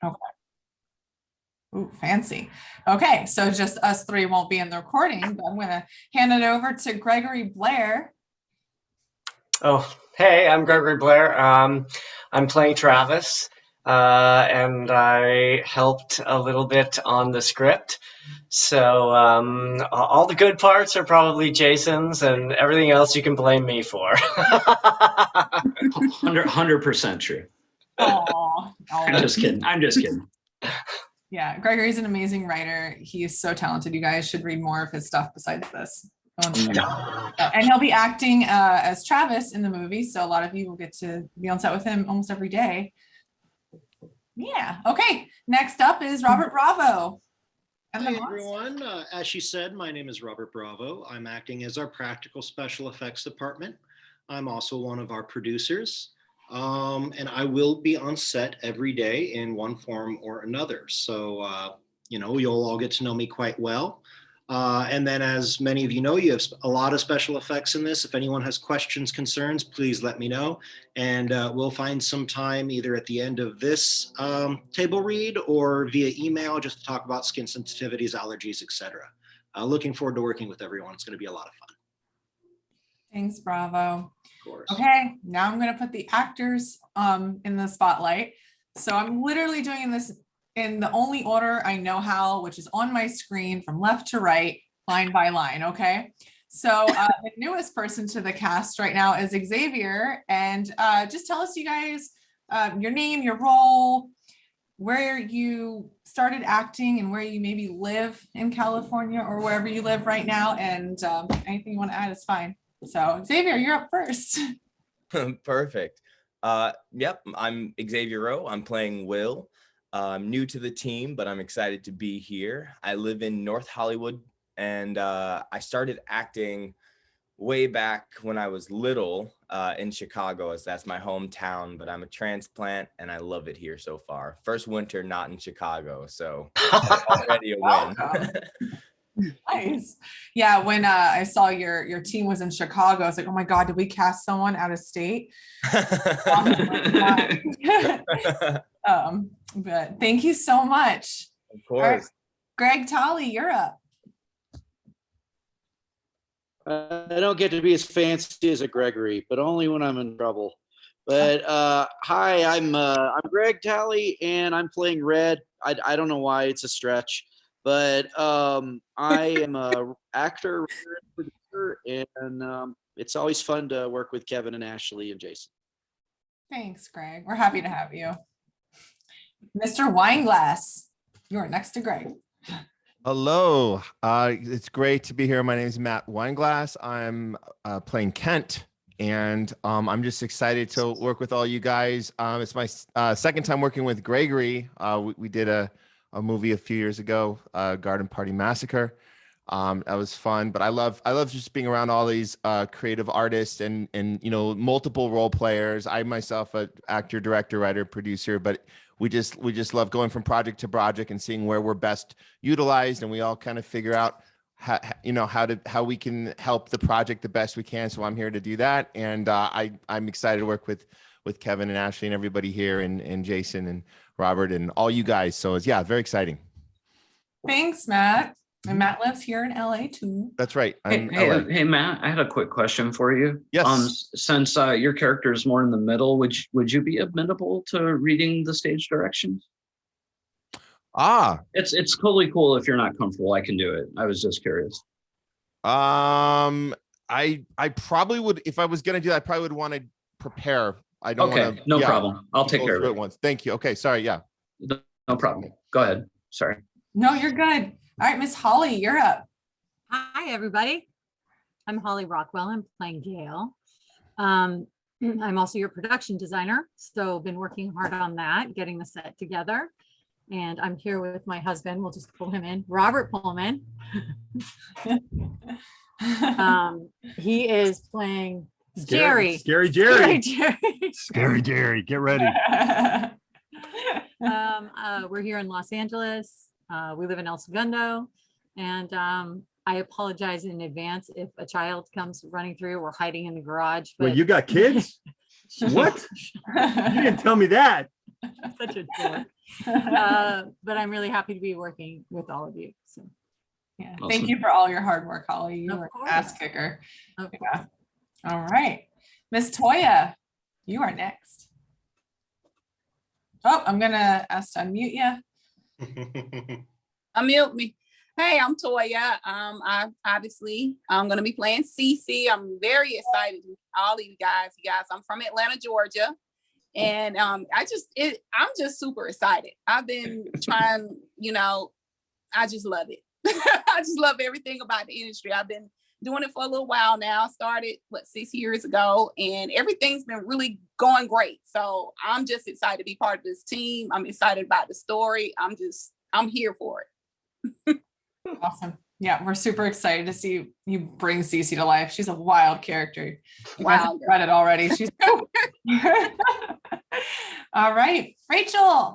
Okay. Ooh, fancy. Okay, so just us three won't be in the recording, but I'm gonna hand it over to Gregory Blair. Oh, hey, I'm Gregory Blair. I'm playing Travis, and I helped a little bit on the script. So all the good parts are probably Jason's, and everything else you can blame me for. 100% true. Oh, I'm just kidding. I'm just kidding. Yeah, Gregory's an amazing writer. He is so talented. You guys should read more of his stuff besides this. And he'll be acting as Travis in the movie, so a lot of you will get to be on set with him almost every day. Yeah. Okay. Next up is Robert Bravo. Hi, everyone. As she said, my name is Robert Bravo. I'm acting as our practical special effects department. I'm also one of our producers. And I will be on set every day in one form or another. So, you'll all get to know me quite well. And then, as many of you know, you have a lot of special effects in this. If anyone has questions, concerns, please let me know. And we'll find some time either at the end of this table read or via email just to talk about skin sensitivities, allergies, etc. Looking forward to working with everyone. It's going to be a lot of fun. Thanks, Bravo. Of course. Okay, now I'm going to put the actors in the spotlight. So I'm literally doing this in the only order I know how, which is on my screen from left to right, line by line, okay? So the newest person to the cast right now is Xavier. And just tell us, you guys, your name, your role, where you started acting and where you maybe live in California or wherever you live right now. And anything you want to add is fine. So Xavier, you're up first. Perfect. Yep, I'm Xavier Rowe. I'm playing Will. I'm new to the team, but I'm excited to be here. I live in North Hollywood, and I started acting way back when I was little in Chicago, as that's my hometown, but I'm a transplant and I love it here so far. First winter not in Chicago, so already a win. Nice. Yeah, when I saw your team was in Chicago, I was like, oh my God, did we cast someone out of state? But thank you so much. Of course. Right. Greg Tolley, you're up. I don't get to be as fancy as a Gregory, but only when I'm in trouble. But hi, I'm Greg Talley, and I'm playing Red. I don't know why it's a stretch, but I am a actor, producer, and it's always fun to work with Kevin and Ashley and Jason. Thanks, Greg. We're happy to have you. Mr. Wineglass, you're next to Greg. Hello, it's great to be here. My name is Matt Wineglass. I'm playing Kent, and I'm just excited to work with all you guys. It's my second time working with Gregory. We did a movie a few years ago, Garden Party Massacre. That was fun, but I love just being around all these creative artists and multiple role players. I myself, an actor, director, writer, producer, but we just love going from project to project and seeing where we're best utilized, and we all kind of figure out how we can help the project the best we can. So I'm here to do that, and I'm excited to work with Kevin and Ashley and everybody here, and Jason and Robert and all you guys. So it's very exciting. Thanks, Matt. And Matt lives here in LA too. That's right. Hey, Matt, I had a quick question for you. Yes. Since your character is more in the middle, would you be amenable to reading the stage directions? It's totally cool if you're not comfortable. I can do it. I was just curious. I probably would, if I was gonna do that, I probably would want to prepare. I don't want to. No problem. I'll take care of it once. Thank you. Okay, sorry. Yeah. No problem. Go ahead. Sorry. No, you're good. All right, Miss Holly, you're up. Hi, everybody. I'm Holly Rockwell. I'm playing Gail. I'm also your production designer, so been working hard on that, getting the set together. And I'm here with my husband. We'll just pull him in, Robert Pullman. He is playing Jerry. Scary Jerry. Scary Jerry. Get ready. We're here in Los Angeles. We live in El Segundo, and I apologize in advance if a child comes running through or hiding in the garage. But Wait, you got kids? What? You didn't tell me that. such a dork. But I'm really happy to be working with all of you. So Yeah. Awesome. Thank you for all your hard work, Holly. You Of were an course. ass kicker. of Yeah. All right. Miss Toya, you are next. Oh, I'm gonna ask to unmute you. Unmute me. Hey, I'm Toya. I'm gonna be playing Cece. I'm very excited. All of you guys. I'm from Atlanta, Georgia, and I'm just super excited. I've been trying. I just love it. I just love everything about the industry. I've been doing it for a little while now. Started 6 years ago, and everything's been really going great. So I'm just excited to be part of this team. I'm excited about the story. I'm here for it. Awesome. Yeah, we're super excited to see you bring Cece to life. She's a wild character. You guys have Wild girl. read it already. She's all right, Rachel.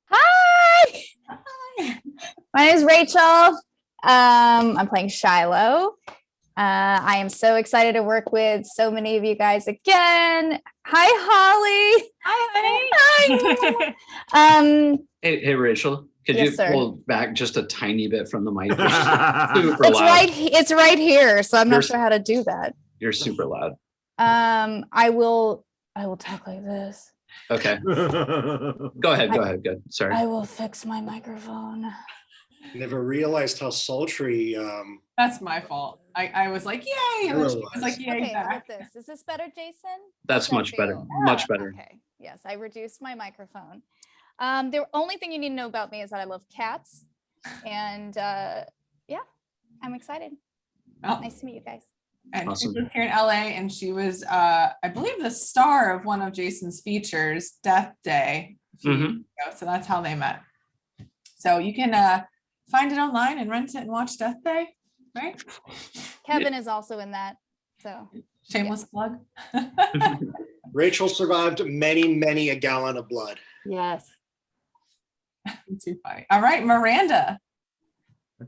Hi. My name is Rachel. I'm playing Shiloh. I am so excited to work with so many of you guys again. Hi, Holly. Hi, Hi. Hey, Rachel, could Yes, you sir. pull back just a tiny bit from the mic? You're super It's loud. it's right here, so I'm You're- not sure how to do that. You're super loud. I will talk like this. Okay. Go ahead. Good. Sorry. I will fix my microphone. Never realized how sultry. That's my fault. I was like, yay. And then she was like, yay. Okay, how back. about this? Is this better, Jason? That's Does that much better. feel- Much better. Okay. Yes, I reduced my microphone. The only thing you need to know about me is that I love cats. And yeah, I'm excited. Oh, Nice to meet you guys. and Awesome. she was here in LA, and she was, I believe, the star of one of Jason's features, Death Day. a few years ago. So that's how they met. So you can find it online and rent it and watch Death Day, right? Kevin is also in that. So Shameless plug. Rachel survived many a gallon of blood. Yes. Too funny. All right, Miranda.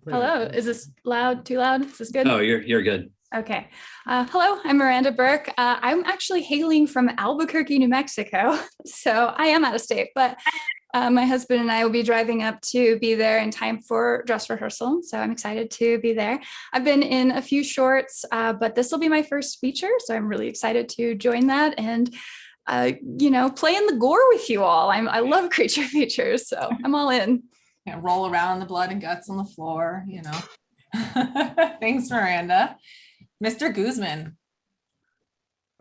Hello, is this loud? Too loud? Is this good? Oh, you're good. Okay. Hello, I'm Miranda Burke. I'm actually hailing from Albuquerque, New Mexico. So I am out of state, but my husband and I will be driving up to be there in time for dress rehearsal. So I'm excited to be there. I've been in a few shorts, but this will be my first feature. So I'm really excited to join that and, play in the gore with you all. I love creature features, so I'm all in. Yeah, roll around in the blood and guts on the floor, Thanks, Miranda. Mr. Guzman.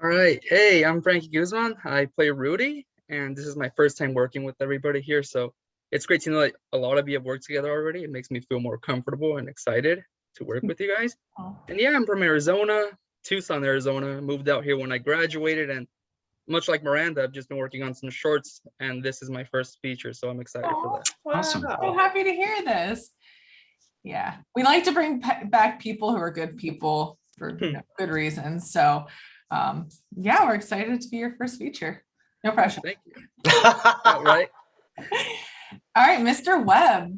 All right. Hey, I'm Frankie Guzman. I play Rudy, and this is my first time working with everybody here. So it's great to know that a lot of you have worked together already. It makes me feel more comfortable and excited to work with you guys. And yeah, I'm from Arizona, Tucson, Arizona. Moved out here when I graduated, and much like Miranda, I've just been working on some shorts, and this is my first feature, so I'm excited for that. Awesome. So happy to hear this. Yeah, we like to bring back people who are good people for good reasons. So yeah, we're excited to be your first feature. No pressure. Thank you. All right. All right, Mr. Webb.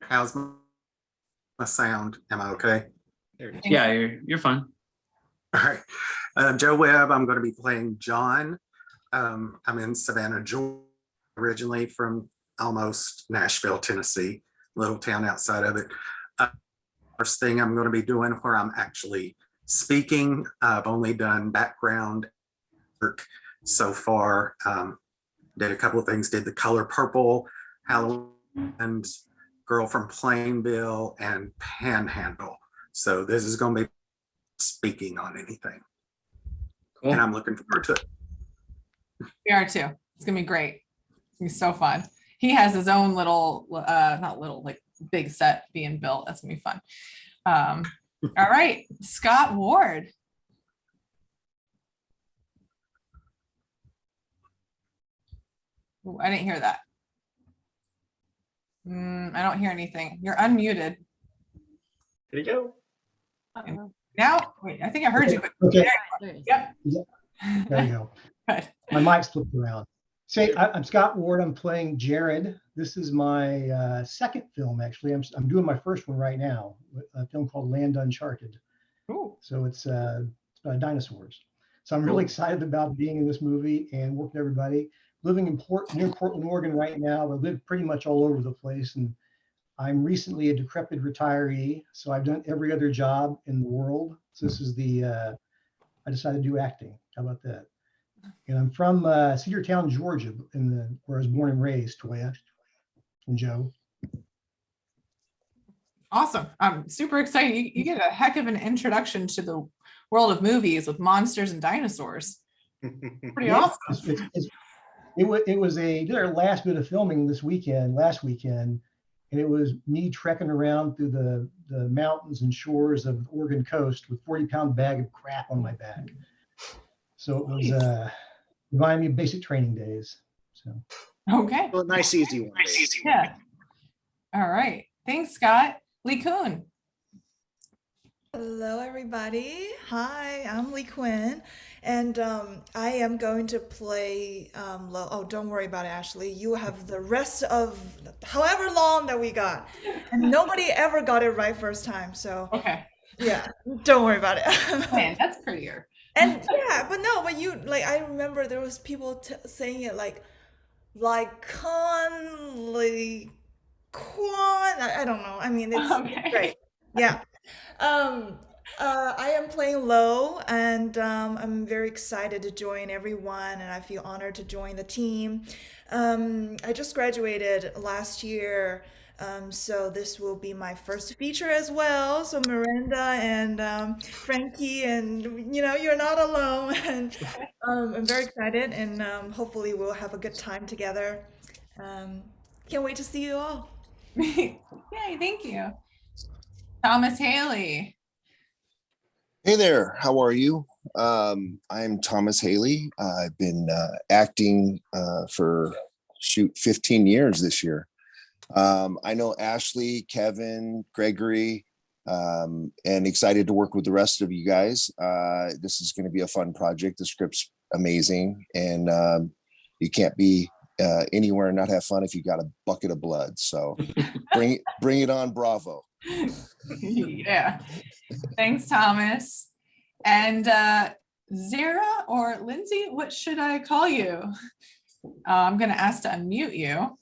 How's my sound? Am I okay? Yeah, you're fine. All right. Joe Webb, I'm going to be playing John. I'm in Savannah, Georgia, originally from almost Nashville, Tennessee, little town outside of it. First thing I'm going to be doing where I'm actually speaking, I've only done background work so far. Did a couple of things, did The Color Purple, Halloween, and Girl from Plainville, and Panhandle. So this is going to be speaking on anything. Cool. And I'm looking forward to it. We are too. It's gonna be great. It's gonna be so fun. He has his own little, not little, like big set being built. That's gonna be fun. All right, Scott Ward. Ooh, I didn't hear that. I don't hear anything. You're unmuted. There you go. Now, wait, I think I heard you. Okay. Yep. There you go. Good. My mic's flipped around. Say, I'm Scott Ward. I'm playing Jared. This is my second film, actually. I'm doing my first one right now, a film called Land Uncharted. Cool. So it's dinosaurs. So I'm really excited about being in this movie and working with everybody. Living in near Portland, Oregon right now. I live pretty much all over the place, and I'm recently a decrepit retiree. So I've done every other job in the world. So this is I decided to do acting. How about that? And I'm from Cedartown, Georgia, where I was born and raised, Toya and Joe. Awesome. I'm super excited. You get a heck of an introduction to the world of movies with monsters and dinosaurs. Pretty awesome. It was did our last bit of filming last weekend, and it was me trekking around through the mountains and shores of the Oregon coast with 40-pound bag of crap on my back. So it was reminded me of basic training days. So okay. Well, nice easy one. Yeah. All right. Thanks, Scott. Lee Kuhn. Hello, everybody. Hi, I'm Lee Quinn, and I am going to play Lo. Oh, don't worry about it, Ashley. You have the rest of however long that we got, and nobody ever got it right first time. So okay, yeah, don't worry about it. Man, that's prettier. And yeah, but you like I remember there was people saying it like Quan. I don't know. I mean, it's great. Yeah. I am playing Lo, and I'm very excited to join everyone, and I feel honored to join the team. I just graduated last year, so this will be my first feature as well. So Miranda and Frankie, and you're not alone. And I'm very excited, and hopefully we'll have a good time together. Can't wait to see you all. Yay, thank you. Thomas Haley. Hey there, how are you? I'm Thomas Haley. I've been acting for 15 years this year. I know Ashley, Kevin, Gregory, and excited to work with the rest of you guys. This is going to be a fun project. The script's amazing, and you can't be anywhere and not have fun if you got a bucket of blood. So bring it on, Bravo. Yeah. Thanks, Thomas. And Zara or Lindsay, what should I call you? I'm going to ask to unmute you.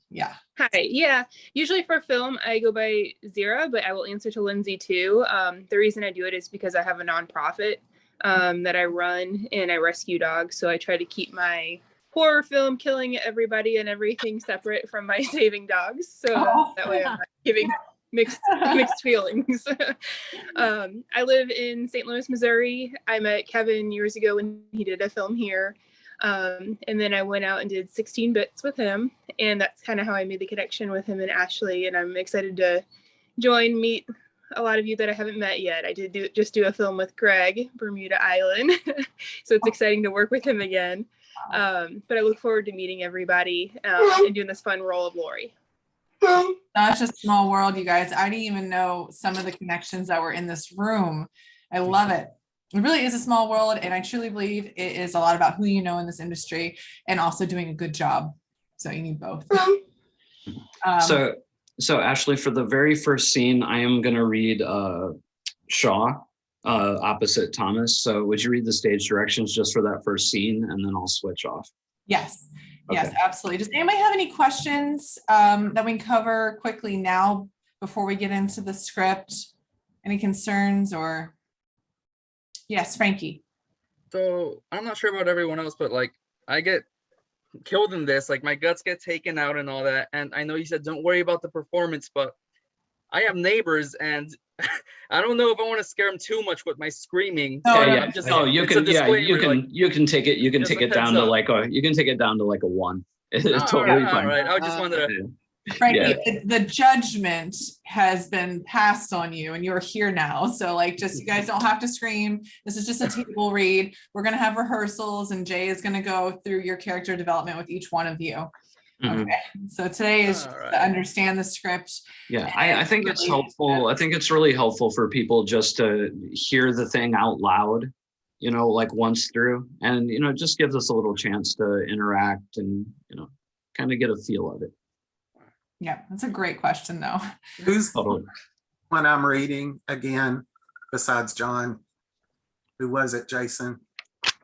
Yeah. Hi. Yeah. Usually for film, I go by Zara, but I will answer to Lindsay too. The reason I do it is because I have a nonprofit that I run, and I rescue dogs. So I try to keep my horror film killing everybody and everything separate from my saving dogs. So that way I'm not giving mixed feelings. I live in St. Louis, Missouri. I met Kevin years ago when he did a film here. And then I went out and did 16 bits with him. And that's kind of how I made the connection with him and Ashley. And I'm excited to meet a lot of you that I haven't met yet. I did just do a film with Greg, Bermuda Island. So it's exciting to work with him again. But I look forward to meeting everybody and doing this fun role of Lori. Such a small world, you guys. I didn't even know some of the connections that were in this room. I love it. It really is a small world, and I truly believe it is a lot about who you know in this industry and also doing a good job. So you need both. So Ashley, for the very first scene, I am going to read Shaw opposite Thomas. So would you read the stage directions just for that first scene, and then I'll switch off? Yes. Okay. Yes, absolutely. Does anybody have any questions that we can cover quickly now before we get into the script? Any concerns or? Yes, Frankie. So I'm not sure about everyone else, but like I get killed in this, like my guts get taken out and all that. And I know you said don't worry about the performance, but I have neighbors, and I don't know if I want to scare them too much with my screaming. Oh, So yeah. I'm just, You it's a can disclaimer, you can take it just a down heads to up. like a 1. It's all totally right, fine. all right. I just wanted to. Frankie, the judgment has been passed on you, and you're here now. So like, just you guys don't have to scream. This is just a table read. We're going to have rehearsals, and Jay is going to go through your character development with each one of you. Mhm. Okay. So today is to understand the script. Yeah, I think it's helpful. I think it's really helpful for people just to hear the thing out loud, like once through, and, it just gives us a little chance to interact and, kind of get a feel of it. Yeah, that's a great question though. Who's Totally. one I'm reading again besides John? Who was it, Jason?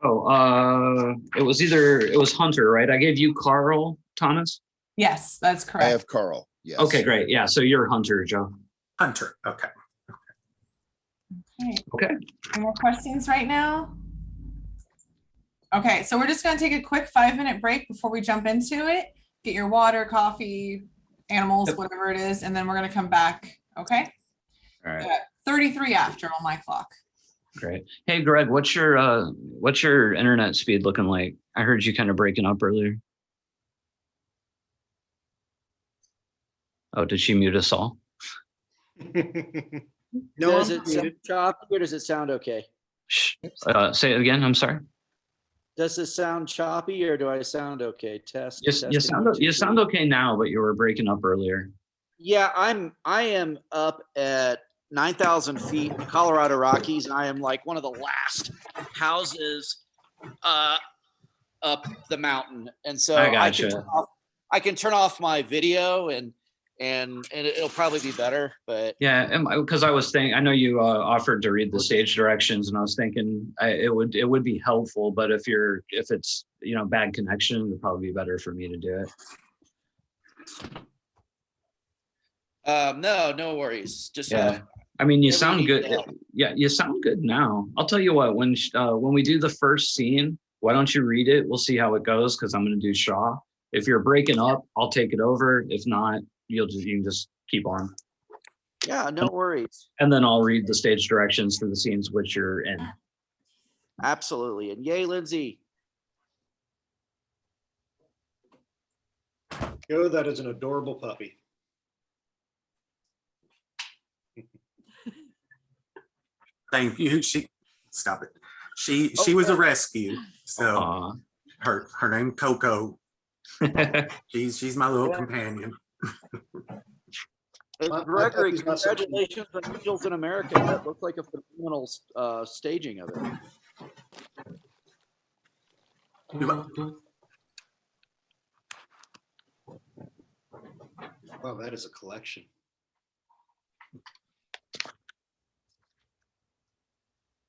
Oh, it was Hunter, right? I gave you Carl, Thomas. Yes, that's I correct. have Carl. Yes. Okay, great. Yeah, so you're Hunter, Joe. Hunter. Okay. Okay. Any more questions right now? Okay, so we're just gonna take a quick 5-minute break before we jump into it. Get your water, coffee, animals, whatever it is, and then we're gonna come back, okay? All right. 33 after on my clock. Great. Hey, Greg, what's your internet speed looking like? I heard you kind of breaking up earlier. Oh, did she mute us all? No, Does I'm it sound choppy or does it sound okay? Say it again. I'm sorry. Does it sound choppy or do I sound okay? Test. You testing, sound 1, 2, you sound 3. okay now, but you were breaking up earlier. Yeah, I am up at 9,000 feet in the Colorado Rockies. I am like one of the last houses up the mountain, and so I gotcha. I can turn off my video and it'll probably be better. But Yeah, because I was thinking, I know you offered to read the stage directions, and I was thinking it would be helpful. But if it's bad connection, it'd probably be better for me to do it. No worries. Just Yeah. I mean, you whatever sound need good. help. Yeah, you sound good now. I'll tell you what, when we do the first scene, why don't you read it? We'll see how it goes, because I'm going to do Shaw. If you're breaking up, I'll take it over. If not, you can just keep on. Yeah, no worries. And then I'll read the stage directions for the scenes which you're in. Absolutely. And yay, Lindsay. Joe, that is an adorable puppy. Thank you. Stop it. She was a rescue. So her name Coco. She's my little companion. Gregory, congratulations on Angels in America. That looks like a phenomenal staging of it. Wow, that is a collection.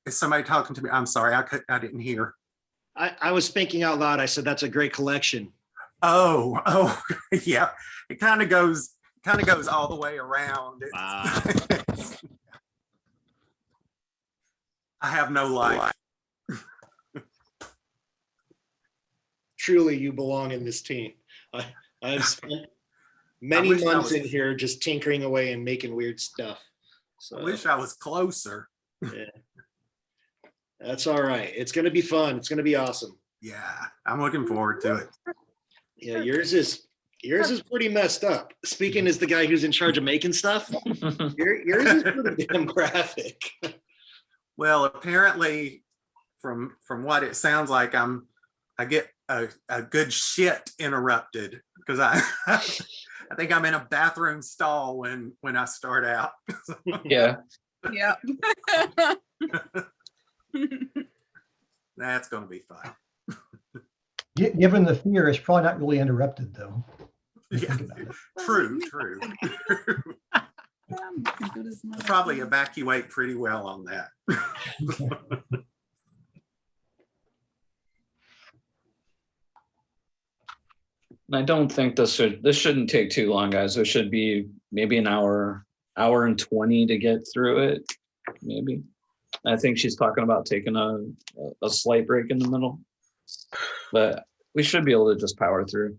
Is somebody talking to me? I'm sorry, I didn't hear. I was thinking out loud. I said that's a great collection. Oh, yeah. It kind of goes all the way around. I have no life. Truly, you belong in this team. I've spent many months in here just tinkering away and making weird stuff. So I wish I was closer. Yeah. That's all right. It's going to be fun. It's going to be awesome. Yeah, I'm looking forward to it. Yeah, yours is pretty messed up. Speaking as the guy who's in charge of making stuff, yours is pretty damn graphic. Well, apparently, from what it sounds like, I get a good shit interrupted because I think I'm in a bathroom stall when I start out. Yeah. Yeah. That's going to be fun. Given the fear, it's probably not really interrupted, though. Yeah, true. Probably evacuate pretty well on that. I don't think this shouldn't take too long, guys. It should be maybe an hour and 20 to get through it, maybe. I think she's talking about taking a slight break in the middle, but we should be able to just power through.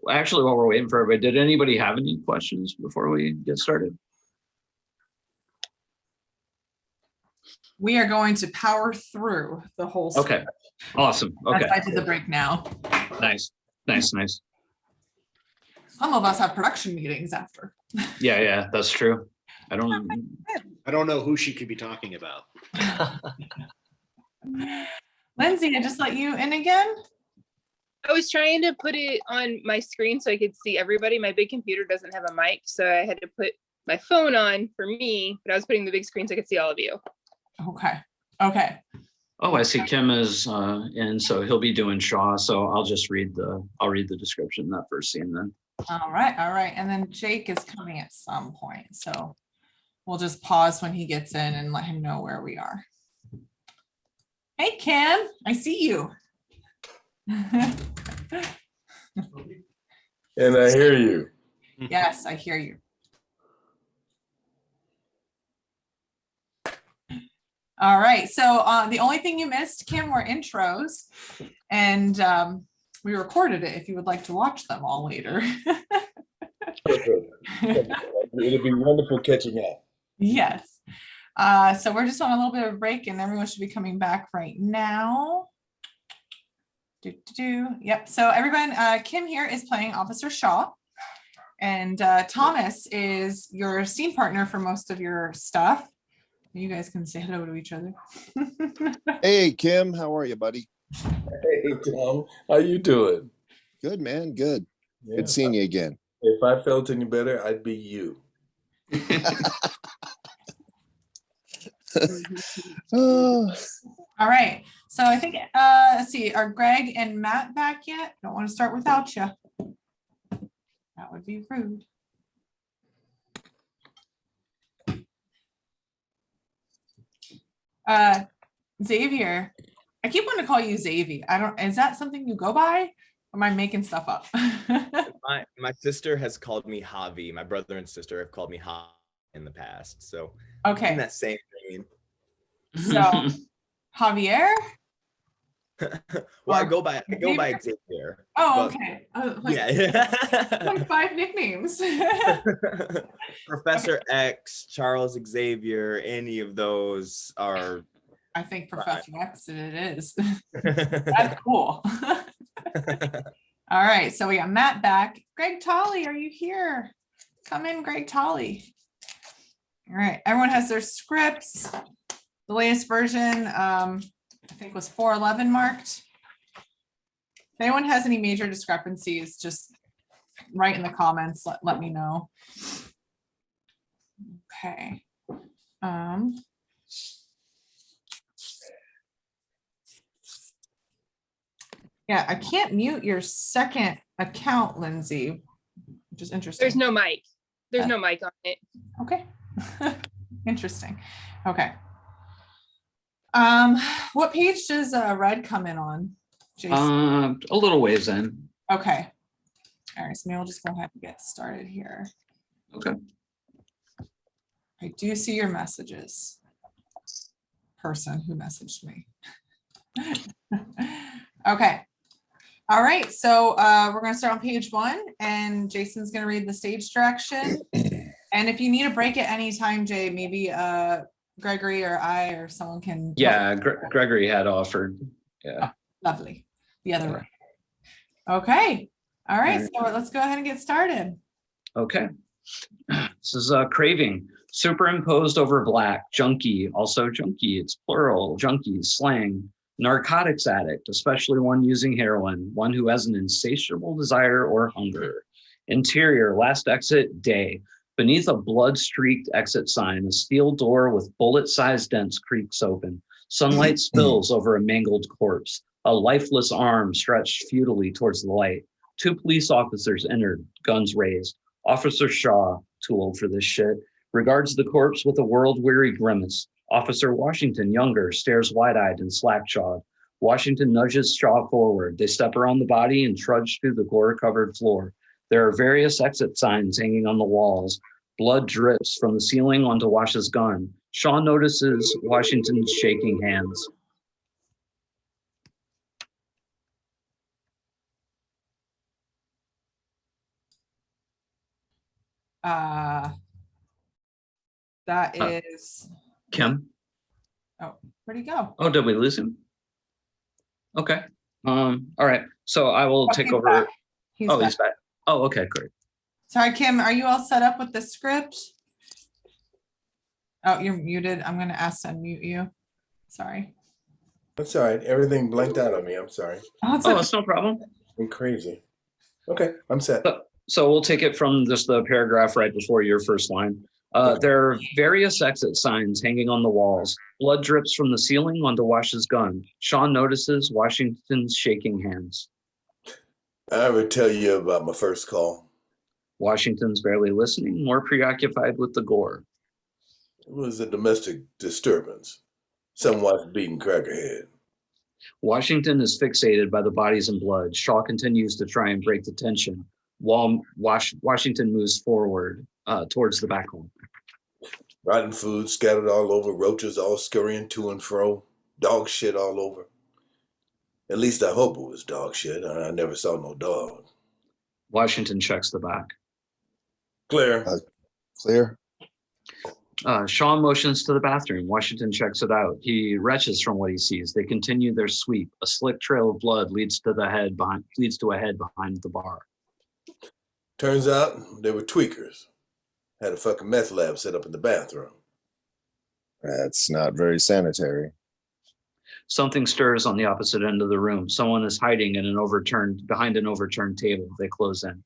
Actually, while we're waiting for everybody, did anybody have any questions before we get started? We are going to power through the whole. Okay, awesome. Okay. I did the break now. Nice. Some of us have production meetings after. Yeah, that's true. I don't know who she could be talking about. Lindsay, I just let you in again. I was trying to put it on my screen so I could see everybody. My big computer doesn't have a mic, so I had to put my phone on for me, but I was putting the big screen so I could see all of you. Okay. Oh, I see Kim is in, so he'll be doing Shaw. So I'll read the description of that first scene then. All right. And then Jake is coming at some point, so we'll just pause when he gets in and let him know where we are. Hey, Kim, I see you. And I hear you. Yes, I hear you. All right, so the only thing you missed, Kim, were intros, and we recorded it if you would like to watch them all later. Perfect. It'll be wonderful catching up. Yes. So we're just on a little bit of a break, and everyone should be coming back right now. Yep. So everyone, Kim here is playing Officer Shaw, and Thomas is your scene partner for most of your stuff. You guys can say hello to each other. Hey, Kim, how are you, buddy? Hey, Tom, how you doing? Good, man. Good. Yeah. Good seeing you again. If I felt any better, I'd be you. Oh. All right. So I think, let's see, are Greg and Matt back yet? Don't want to start without you. That would be rude. Xavier, I keep wanting to call you Xavier. Is that something you go by? Or am I making stuff up? my sister has called me Javi. My brother and sister have called me Javi in the past. So okay. In that same vein. So Javier? Well, I go by Xavier. Oh, okay. Yeah. Like 5 nicknames. Professor X, Charles Xavier, any of those are. I think Professor X it is. That's cool. All right, so we got Matt back. Greg Tolley, are you here? Come in, Greg Tolley. All right, everyone has their scripts. The latest version, I think was 411 marked. If anyone has any major discrepancies, just write in the comments, let me know. Okay. Yeah, I can't mute your second account, Lindsay, which is interesting. There's no mic. There's no mic on it. Okay. Interesting. Okay. What page does Red come in on, Jason? A little ways in. Okay. All right, so maybe we'll just go ahead and get started here. Okay. I do see your messages. Person who messaged me. Okay. All right, so we're going to start on page 1, and Jason's going to read the stage direction. And if you need a break at any time, Jay, maybe Gregory or I or someone can. Yeah, Gregory had offered. Yeah. Oh, lovely. The other way. Okay. All right, so let's go ahead and get started. Okay. This is Craving. Superimposed over black. Junkie, also junkie. It's plural. Junkies, slang. Narcotics addict, especially one using heroin. One who has an insatiable desire or hunger. Interior, last exit, day. Beneath a blood-streaked exit sign, a steel door with bullet-sized dents creaks open. Sunlight spills over a mangled corpse. A lifeless arm stretched futilely towards the light. 2 police officers entered, guns raised. Officer Shaw, too old for this shit, regards the corpse with a world-weary grimace. Officer Washington, younger, stares wide-eyed and slack-jawed. Washington nudges Shaw forward. They step around the body and trudge through the gore-covered floor. There are various exit signs hanging on the walls. Blood drips from the ceiling onto Wash's gun. Shaw notices Washington's shaking hands. That is Kim? Oh, where'd he go? Oh, did we lose him? Okay. All right. So I will take over. Back. He's back. Oh, okay, great. Sorry, Kim, are you all set up with the script? Oh, you're muted. I'm going to ask to unmute you. Sorry. That's all right. Everything blanked out on me. I'm sorry. Oh, it's no problem. I'm crazy. Okay, I'm set. So we'll take it from just the paragraph right before your first line. There are various exit signs hanging on the walls. Blood drips from the ceiling onto Wash's gun. Sean notices Washington's shaking hands. I would tell you about my first call. Washington's barely listening, more preoccupied with the gore. It was a domestic disturbance. Some wife beating Crackerhead. Washington is fixated by the bodies and blood. Shaw continues to try and break the tension while Washington moves forward towards the back home. Rotten food scattered all over, roaches all scurrying to and fro, dog shit all over. At least I hope it was dog shit. I never saw no dog. Washington checks the back. Clear. Clear. Shaw motions to the bathroom. Washington checks it out. He retches from what he sees. They continue their sweep. A slick trail of blood leads to a head behind the bar. Turns out they were tweakers. Had a fucking meth lab set up in the bathroom. That's not very sanitary. Something stirs on the opposite end of the room. Someone is hiding behind an overturned table. They close in.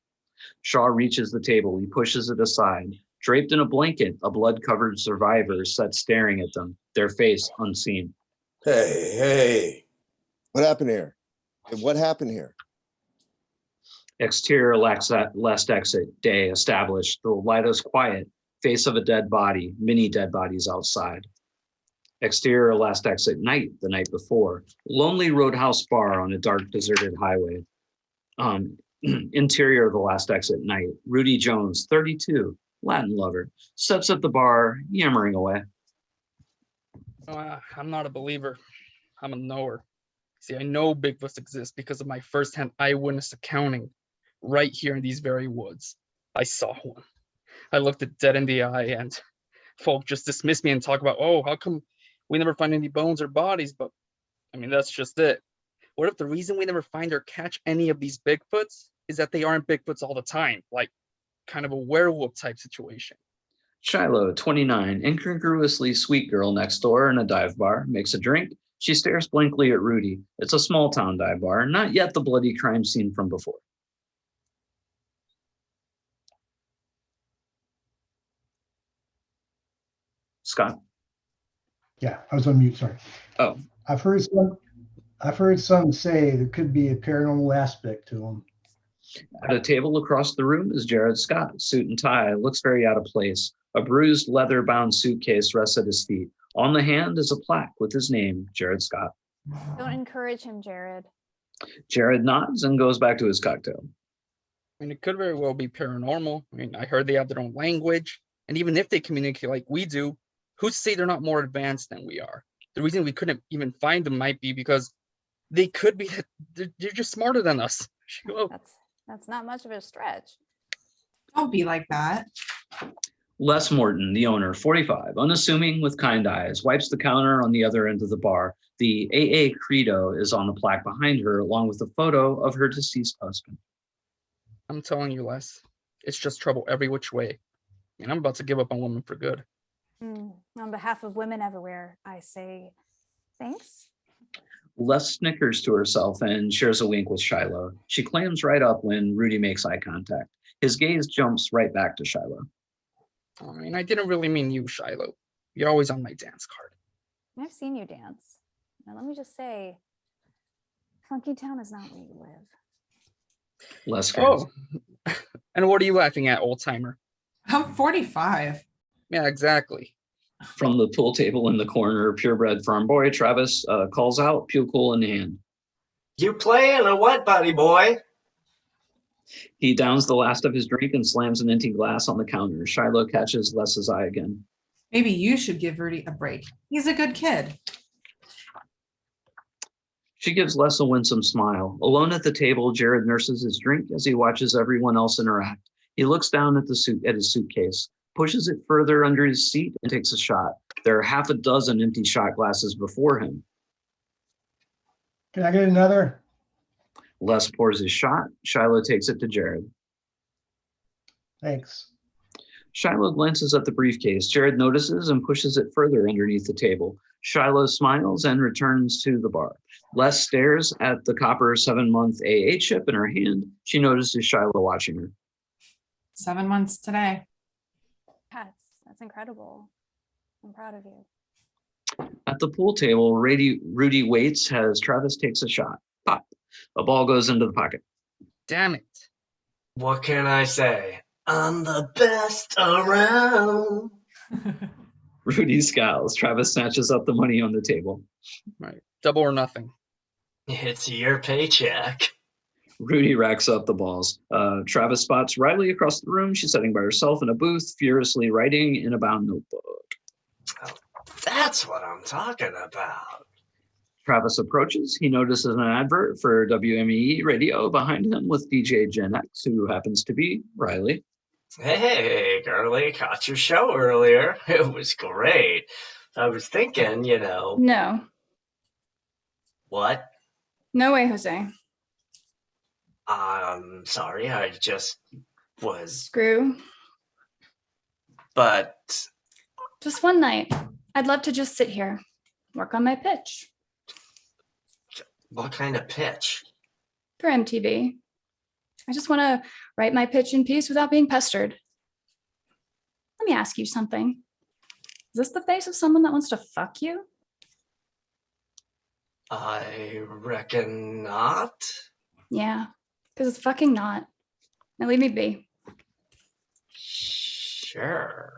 Shaw reaches the table. He pushes it aside. Draped in a blanket, a blood-covered survivor sat staring at them, their face unseen. Hey. What happened here? What happened here? Exterior last exit, day established. The lighthouse quiet, face of a dead body, many dead bodies outside. Exterior last exit, night, the night before. Lonely roadhouse bar on a dark, deserted highway. Interior of the last exit, night. Rudy Jones, 32, Latin lover, steps at the bar, yammering away. I'm not a believer. I'm a knower. See, I know Bigfoots exist because of my firsthand eyewitness accounting right here in these very woods. I saw one. I looked it dead in the eye, and folk just dismiss me and talk about, oh, how come we never find any bones or bodies? But I mean, that's just it. What if the reason we never find or catch any of these Bigfoots is that they aren't Bigfoots all the time, like kind of a werewolf type situation? Shiloh, 29, incongruously sweet girl next door in a dive bar, makes a drink. She stares blankly at Rudy. It's a small town dive bar, not yet the bloody crime scene from before. Scott? Yeah, I was on mute, sorry. Oh. I've heard some say there could be a paranormal aspect to them. At a table across the room is Jared Scott, suit and tie, looks very out of place. A bruised leather-bound suitcase rests at his feet. On the hand is a plaque with his name, Jared Scott. Don't encourage him, Jared. Jared nods and goes back to his cocktail. I mean, it could very well be paranormal. I mean, I heard they have their own language. And even if they communicate like we do, who's to say they're not more advanced than we are? The reason we couldn't even find them might be because they could be, they're just smarter than us. That's not much of a stretch. Don't be like that. Les Morton, the owner, 45, unassuming with kind eyes, wipes the counter on the other end of the bar. The AA credo is on the plaque behind her, along with a photo of her deceased husband. I'm telling you, Les, it's just trouble every which way. And I'm about to give up on women for good. On behalf of women everywhere, I say thanks. Les snickers to herself and shares a wink with Shiloh. She clams right up when Rudy makes eye contact. His gaze jumps right back to Shiloh. I mean, I didn't really mean you, Shiloh. You're always on my dance card. I've seen you dance. Now let me just say, Funky Town is not where you live. Les Oh, and what are you laughing at, old timer? I'm 45. Yeah, exactly. From the pool table in the corner, purebred farm boy Travis calls out, pupil in hand. You playing or what, buddy boy? He downs the last of his drink and slams an empty glass on the counter. Shiloh catches Les's eye again. Maybe you should give Rudy a break. He's a good kid. She gives Les a winsome smile. Alone at the table, Jared nurses his drink as he watches everyone else interact. He looks down at his suitcase, pushes it further under his seat, and takes a shot. There are half a dozen empty shot glasses before him. Can I get another? Les pours his shot. Shiloh takes it to Jared. Thanks. Shiloh glances at the briefcase. Jared notices and pushes it further underneath the table. Shiloh smiles and returns to the bar. Les stares at the copper 7-month AA chip in her hand. She notices Shiloh watching her. 7 months today. That's incredible. I'm proud of you. At the pool table, Rudy waits as Travis takes a shot. Pop. A ball goes into the pocket. Damn it. What can I say? I'm the best around. Rudy scowls. Travis snatches up the money on the table. Right. Double or nothing. It's your paycheck. Rudy racks up the balls. Travis spots Riley across the room. She's sitting by herself in a booth, furiously writing in a bound notebook. Oh, that's what I'm talking about. Travis approaches. He notices an advert for WME radio behind him with DJ Gen X, who happens to be Riley. Hey, girlie, caught your show earlier. It was great. I was thinking, No, What? no way, Jose. I'm sorry, I just was. Screw. But Just one night. I'd love to just sit here, work on my pitch what kind of pitch? for MTV. I just want to write my pitch in peace without being pestered. Let me ask you something. Is this the face of someone that wants to fuck you? I reckon not. Yeah, because it's fucking not. Now leave me be. Sure.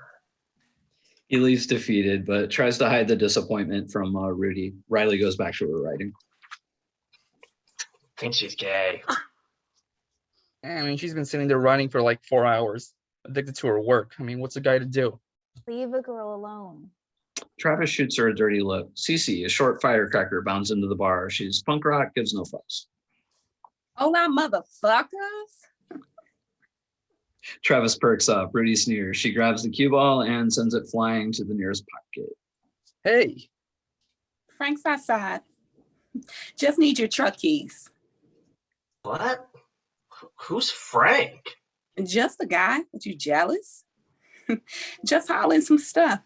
He leaves defeated, but tries to hide the disappointment from Rudy. Riley goes back to her writing. Think she's gay. I mean, she's been sitting there writing for like 4 hours, addicted to her work. I mean, what's a guy to do? Leave a girl alone. Travis shoots her a dirty look. Cece, a short firecracker, bounds into the bar. She's punk rock, gives no fucks. Hola, motherfuckers. Travis perks up. Rudy sneers. She grabs the cue ball and sends it flying to the nearest pocket. Hey. Frank's outside. Just need your truck keys. What? Who's Frank? Just a guy. Are you jealous? Just hauling some stuff.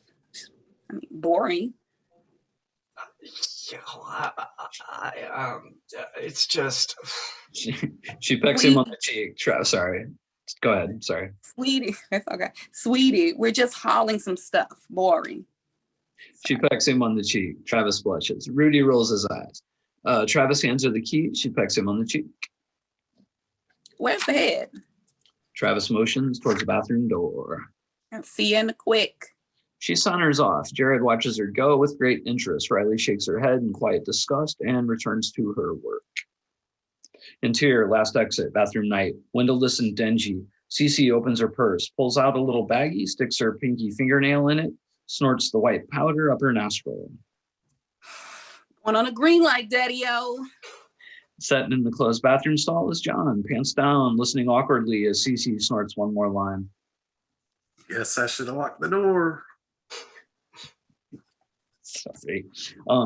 I mean, boring. It's just. She pecks him on the cheek. Sorry. Go ahead. Sorry. Sweetie, that's okay. Sweetie, we're just hauling some stuff. Boring. She pecks him on the cheek. Travis blushes. Rudy rolls his eyes. Travis hands her the key. She pecks him on the cheek. Where's the head? Travis motions towards the bathroom door. I'll see you in the quick. She saunters off. Jared watches her go with great interest. Riley shakes her head in quiet disgust and returns to her work. Interior, last exit, bathroom night. Windowless and dingy. Cece opens her purse, pulls out a little baggie, sticks her pinky fingernail in it, snorts the white powder up her nostril. Going on a green light, Daddy-o. Sitting in the closed bathroom stall is John, pants down, listening awkwardly as Cece snorts one more line. Guess I should have locked the door. Sorry.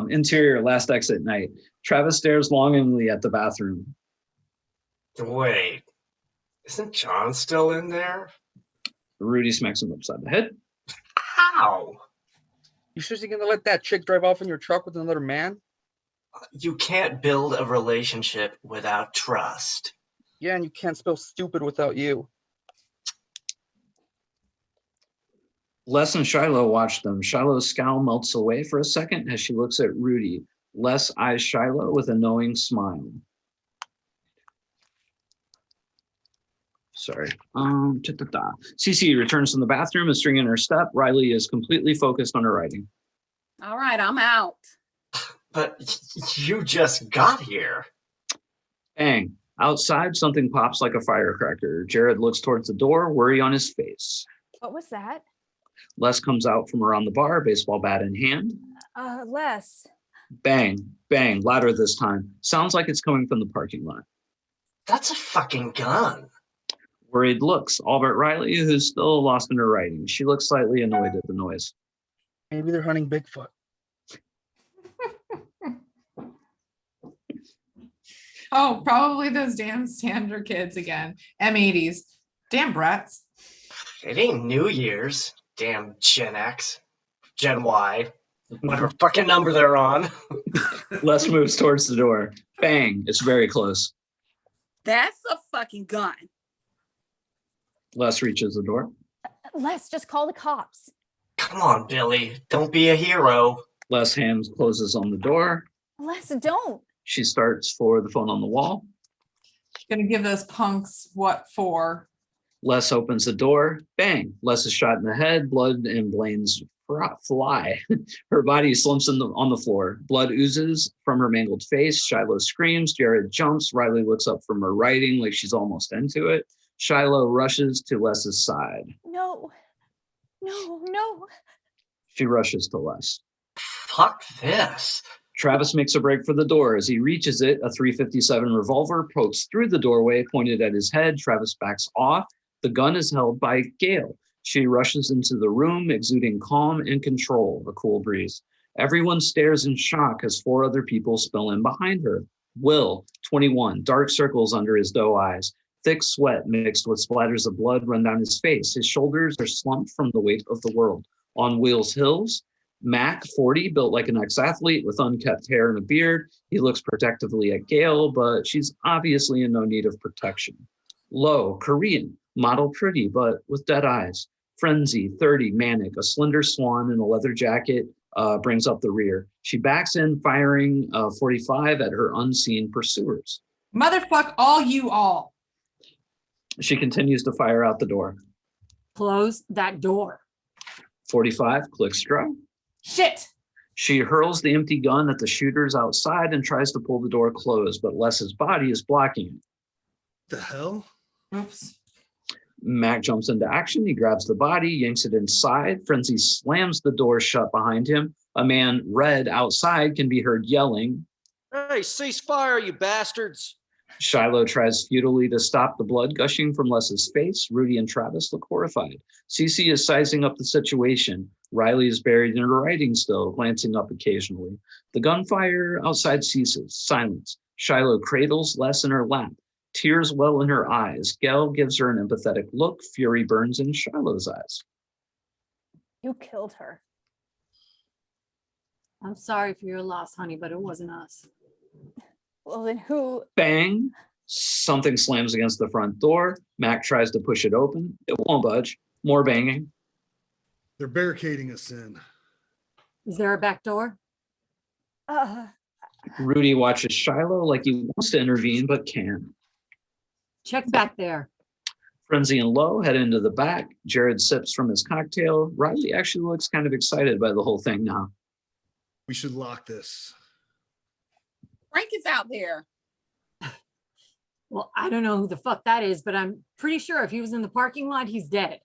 Interior, last exit night. Travis stares longingly at the bathroom. Wait, isn't John still in there? Rudy smacks him upside the head. How? You sure you're gonna let that chick drive off in your truck with another man? You can't build a relationship without trust. Yeah, and you can't spell stupid without you. Les and Shiloh watch them. Shiloh's scowl melts away for a second as she looks at Rudy. Les eyes Shiloh with a knowing smile. Sorry. Cece returns from the bathroom, a string in her step. Riley is completely focused on her writing. All right, I'm out. But you just got here. Bang. Outside, something pops like a firecracker. Jared looks towards the door, worry on his face. What was that? Les comes out from around the bar, baseball bat in hand. Les. Bang, bang, louder this time. Sounds like it's coming from the parking lot. That's a fucking gun. Worried looks, all but Riley, who's still lost in her writing. She looks slightly annoyed at the noise. Maybe they're hunting Bigfoot. Oh, probably those damn Sandra kids again. M80s. Damn brats. It ain't New Year's. Damn Gen X. Gen Y. Whatever fucking number they're on. Les moves towards the door. Bang, it's very close. That's a fucking gun. Les reaches the door. Les, just call the cops. Come on, Billy. Don't be a hero. Les' hand closes on the door. Les, don't. She starts for the phone on the wall. Gonna give those punks what for? Les opens the door. Bang! Les is shot in the head. Blood and brains fly. Her body slumps on the floor. Blood oozes from her mangled face. Shiloh screams. Jared jumps. Riley looks up from her writing like she's almost into it. Shiloh rushes to Les's side. No, no. She rushes to Les. Fuck this. Travis makes a break for the door. As he reaches it, a .357 revolver pokes through the doorway, pointed at his head. Travis backs off. The gun is held by Gail. She rushes into the room, exuding calm and control, a cool breeze. Everyone stares in shock as 4 other people spill in behind her. Will, 21, dark circles under his doe eyes. Thick sweat mixed with splatters of blood run down his face. His shoulders are slumped from the weight of the world. On Will's hills, Mac, 40, built like an ex-athlete with unkept hair and a beard. He looks protectively at Gail, but she's obviously in no need of protection. Low, Korean, model pretty, but with dead eyes. Frenzy, 30, manic, a slender swan in a leather jacket brings up the rear. She backs in, firing 45 at her unseen pursuers. Motherfuck all you all. She continues to fire out the door. Close that door. 45, click strike. Shit. She hurls the empty gun at the shooters outside and tries to pull the door closed, but Les's body is blocking it. The hell? Oops. Mac jumps into action. He grabs the body, yanks it inside. Frenzy slams the door shut behind him. A man, Red, outside can be heard yelling. Hey, cease fire, you bastards. Shiloh tries futilely to stop the blood gushing from Les's face. Rudy and Travis look horrified. Cece is sizing up the situation. Riley is buried in her writing still, glancing up occasionally. The gunfire outside ceases. Silence. Shiloh cradles Les in her lap. Tears well in her eyes. Gail gives her an empathetic look. Fury burns in Shiloh's eyes. You killed her. I'm sorry for your loss, honey, but it wasn't us. Well, then who? Bang! Something slams against the front door. Mac tries to push it open. It won't budge. More banging. They're barricading us in. Is there a back door? Rudy watches Shiloh like he wants to intervene but can't. Check back there. Frenzy and Lowe head into the back. Jared sips from his cocktail. Riley actually looks kind of excited by the whole thing now. We should lock this. Frank is out there. Well, I don't know who the fuck that is, but I'm pretty sure if he was in the parking lot, he's dead.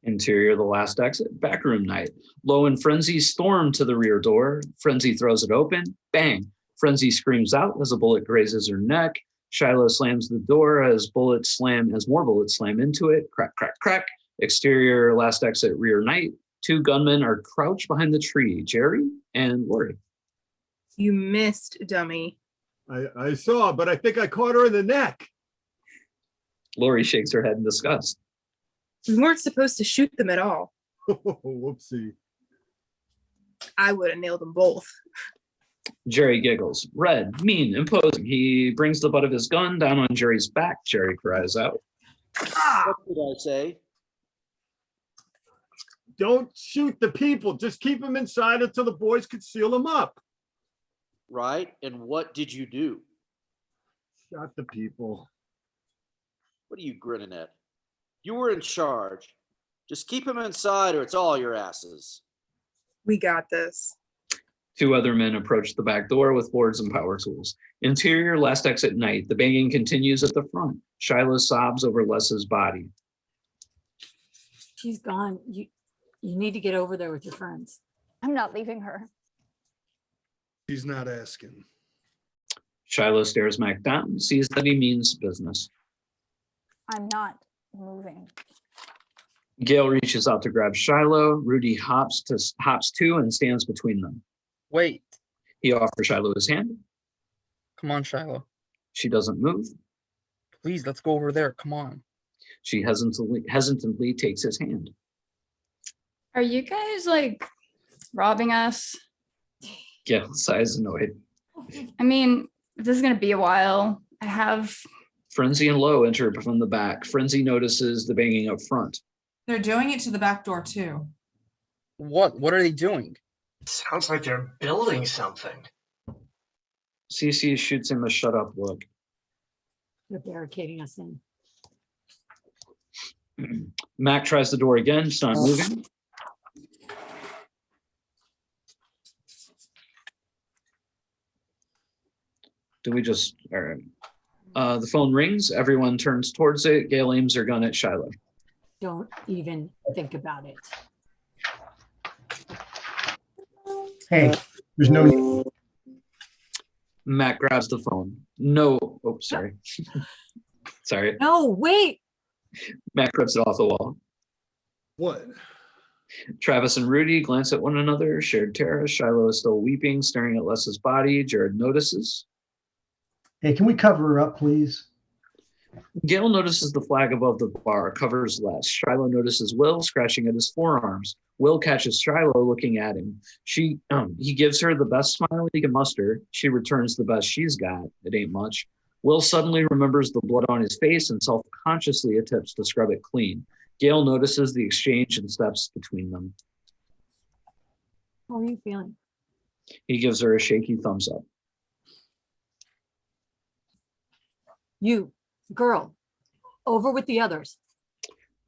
Interior, the last exit, backroom night. Lowe and Frenzy storm to the rear door. Frenzy throws it open. Bang! Frenzy screams out as a bullet grazes her neck. Shiloh slams the door as more bullets slam into it. Crack, crack, crack. Exterior, last exit, rear night. 2 gunmen are crouched behind the tree. Jerry and Lori. You missed, dummy. I saw, but I think I caught her in the neck. Lori shakes her head in disgust. We weren't supposed to shoot them at all. Whoopsie. I would have nailed them both. Jerry giggles. Red, mean, imposing. He brings the butt of his gun down on Jerry's back. Jerry cries out. What did I say? Don't shoot the people. Just keep them inside until the boys can seal them up. Right. And what did you do? Shot the people. What are you grinning at? You were in charge. Just keep them inside or it's all your asses. We got this. 2 other men approach the back door with boards and power tools. Interior, last exit night. The banging continues at the front. Shiloh sobs over Les's body. She's gone. You need to get over there with your friends. I'm not leaving her. She's not asking. Shiloh stares Mac down, sees that he means business. I'm not moving. Gail reaches out to grab Shiloh. Rudy hops to and stands between them. Wait. He offers Shiloh his hand. Come on, Shiloh. She doesn't move. Please, let's go over there. Come on. She hesitantly takes his hand. Are you guys like robbing us? Gail sighs annoyed. I mean, this is gonna be a while. I have. Frenzy and Lowe enter from the back. Frenzy notices the banging up front. They're doing it to the back door too. What? What are they doing? Sounds like they're building something. Cece shoots him a shut up look. They're barricading us in. Mac tries the door again. It's not moving. Do we just, all right. The phone rings. Everyone turns towards it. Gail aims her gun at Shiloh. Don't even think about it. Hey, there's no need. Mac grabs the phone. No, oh, sorry. Sorry. No, wait. Mac rips it off the wall. What? Travis and Rudy glance at one another, shared terror. Shiloh is still weeping, staring at Les's body. Jared notices. Hey, can we cover her up, please? Gail notices the flag above the bar, covers Les. Shiloh notices Will scratching at his forearms. Will catches Shiloh looking at him. He gives her the best smile he can muster. She returns the best she's got. It ain't much. Will suddenly remembers the blood on his face and self-consciously attempts to scrub it clean. Gail notices the exchange and steps between them. How are you feeling? He gives her a shaky thumbs up. You, girl, over with the others.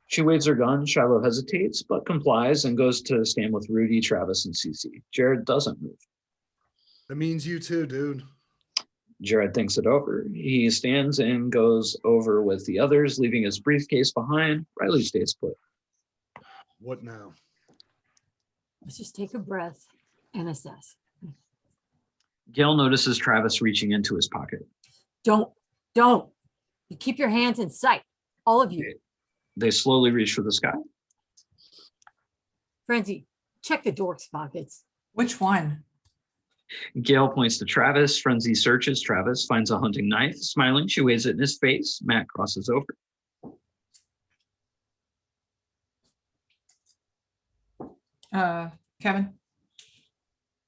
She waves her gun. Shiloh hesitates, but complies and goes to stand with Rudy, Travis, and Cece. Jared doesn't move. That means you too, dude. Jared thinks it over. He stands and goes over with the others, leaving his briefcase behind. Riley stays put. What now? Let's just take a breath and assess. Gail notices Travis reaching into his pocket. Don't. You keep your hands in sight, all of you. They slowly reach for the sky. Frenzy, check the dork's pockets. Which one? Gail points to Travis. Frenzy searches Travis, finds a hunting knife. Smiling, she waves it in his face. Matt crosses over. Kevin?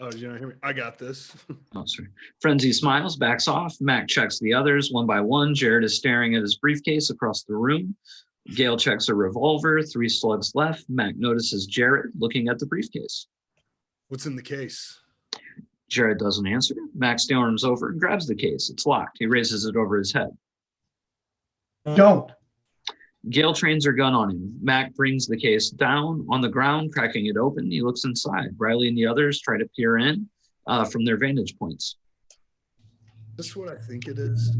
Oh, did you not hear me? I got this. Oh, sorry. Frenzy smiles, backs off. Mac checks the others one by one. Jared is staring at his briefcase across the room. Gail checks a revolver. 3 slugs left. Mac notices Jared looking at the briefcase. What's in the case? Jared doesn't answer. Mac storms over and grabs the case. It's locked. He raises it over his head. Don't. Gail trains her gun on him. Mac brings the case down on the ground, cracking it open. He looks inside. Riley and the others try to peer in from their vantage points. Is this what I think it is?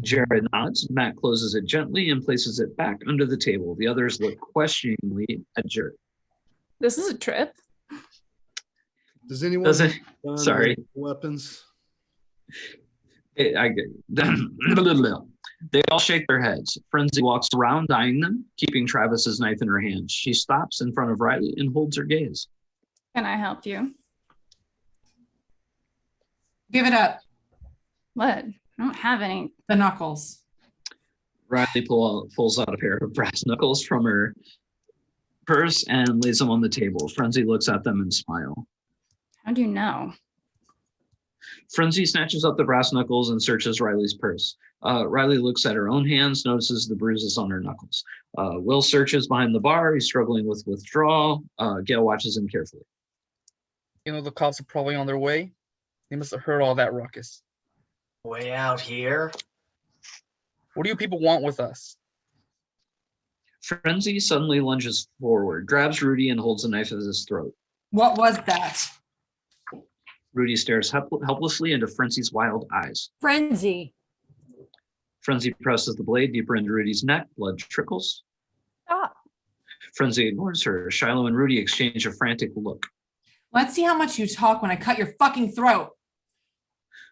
Jared nods. Mac closes it gently and places it back under the table. The others look questioningly at Jared. This is a trip. Does anyone have Sorry. weapons? I get They all shake their heads. Frenzy walks around, eyeing them, keeping Travis's knife in her hand. She stops in front of Riley and holds her gaze. Can I help you? Give it up. What? I don't have any. The knuckles. Riley pulls out a pair of brass knuckles from her purse and lays them on the table. Frenzy looks at them and smiles. How do you know? Frenzy snatches up the brass knuckles and searches Riley's purse. Riley looks at her own hands, notices the bruises on her knuckles. Will searches behind the bar. He's struggling with withdrawal. Gail watches him carefully. You know, the cops are probably on their way. They must have heard all that ruckus. Way out here? What do you people want with us? Frenzy suddenly lunges forward, grabs Rudy and holds a knife at his throat. What was that? Rudy stares helplessly into Frenzy's wild eyes. Frenzy. Frenzy presses the blade deeper into Rudy's neck. Blood trickles. Stop. Frenzy ignores her. Shiloh and Rudy exchange a frantic look. Let's see how much you talk when I cut your fucking throat.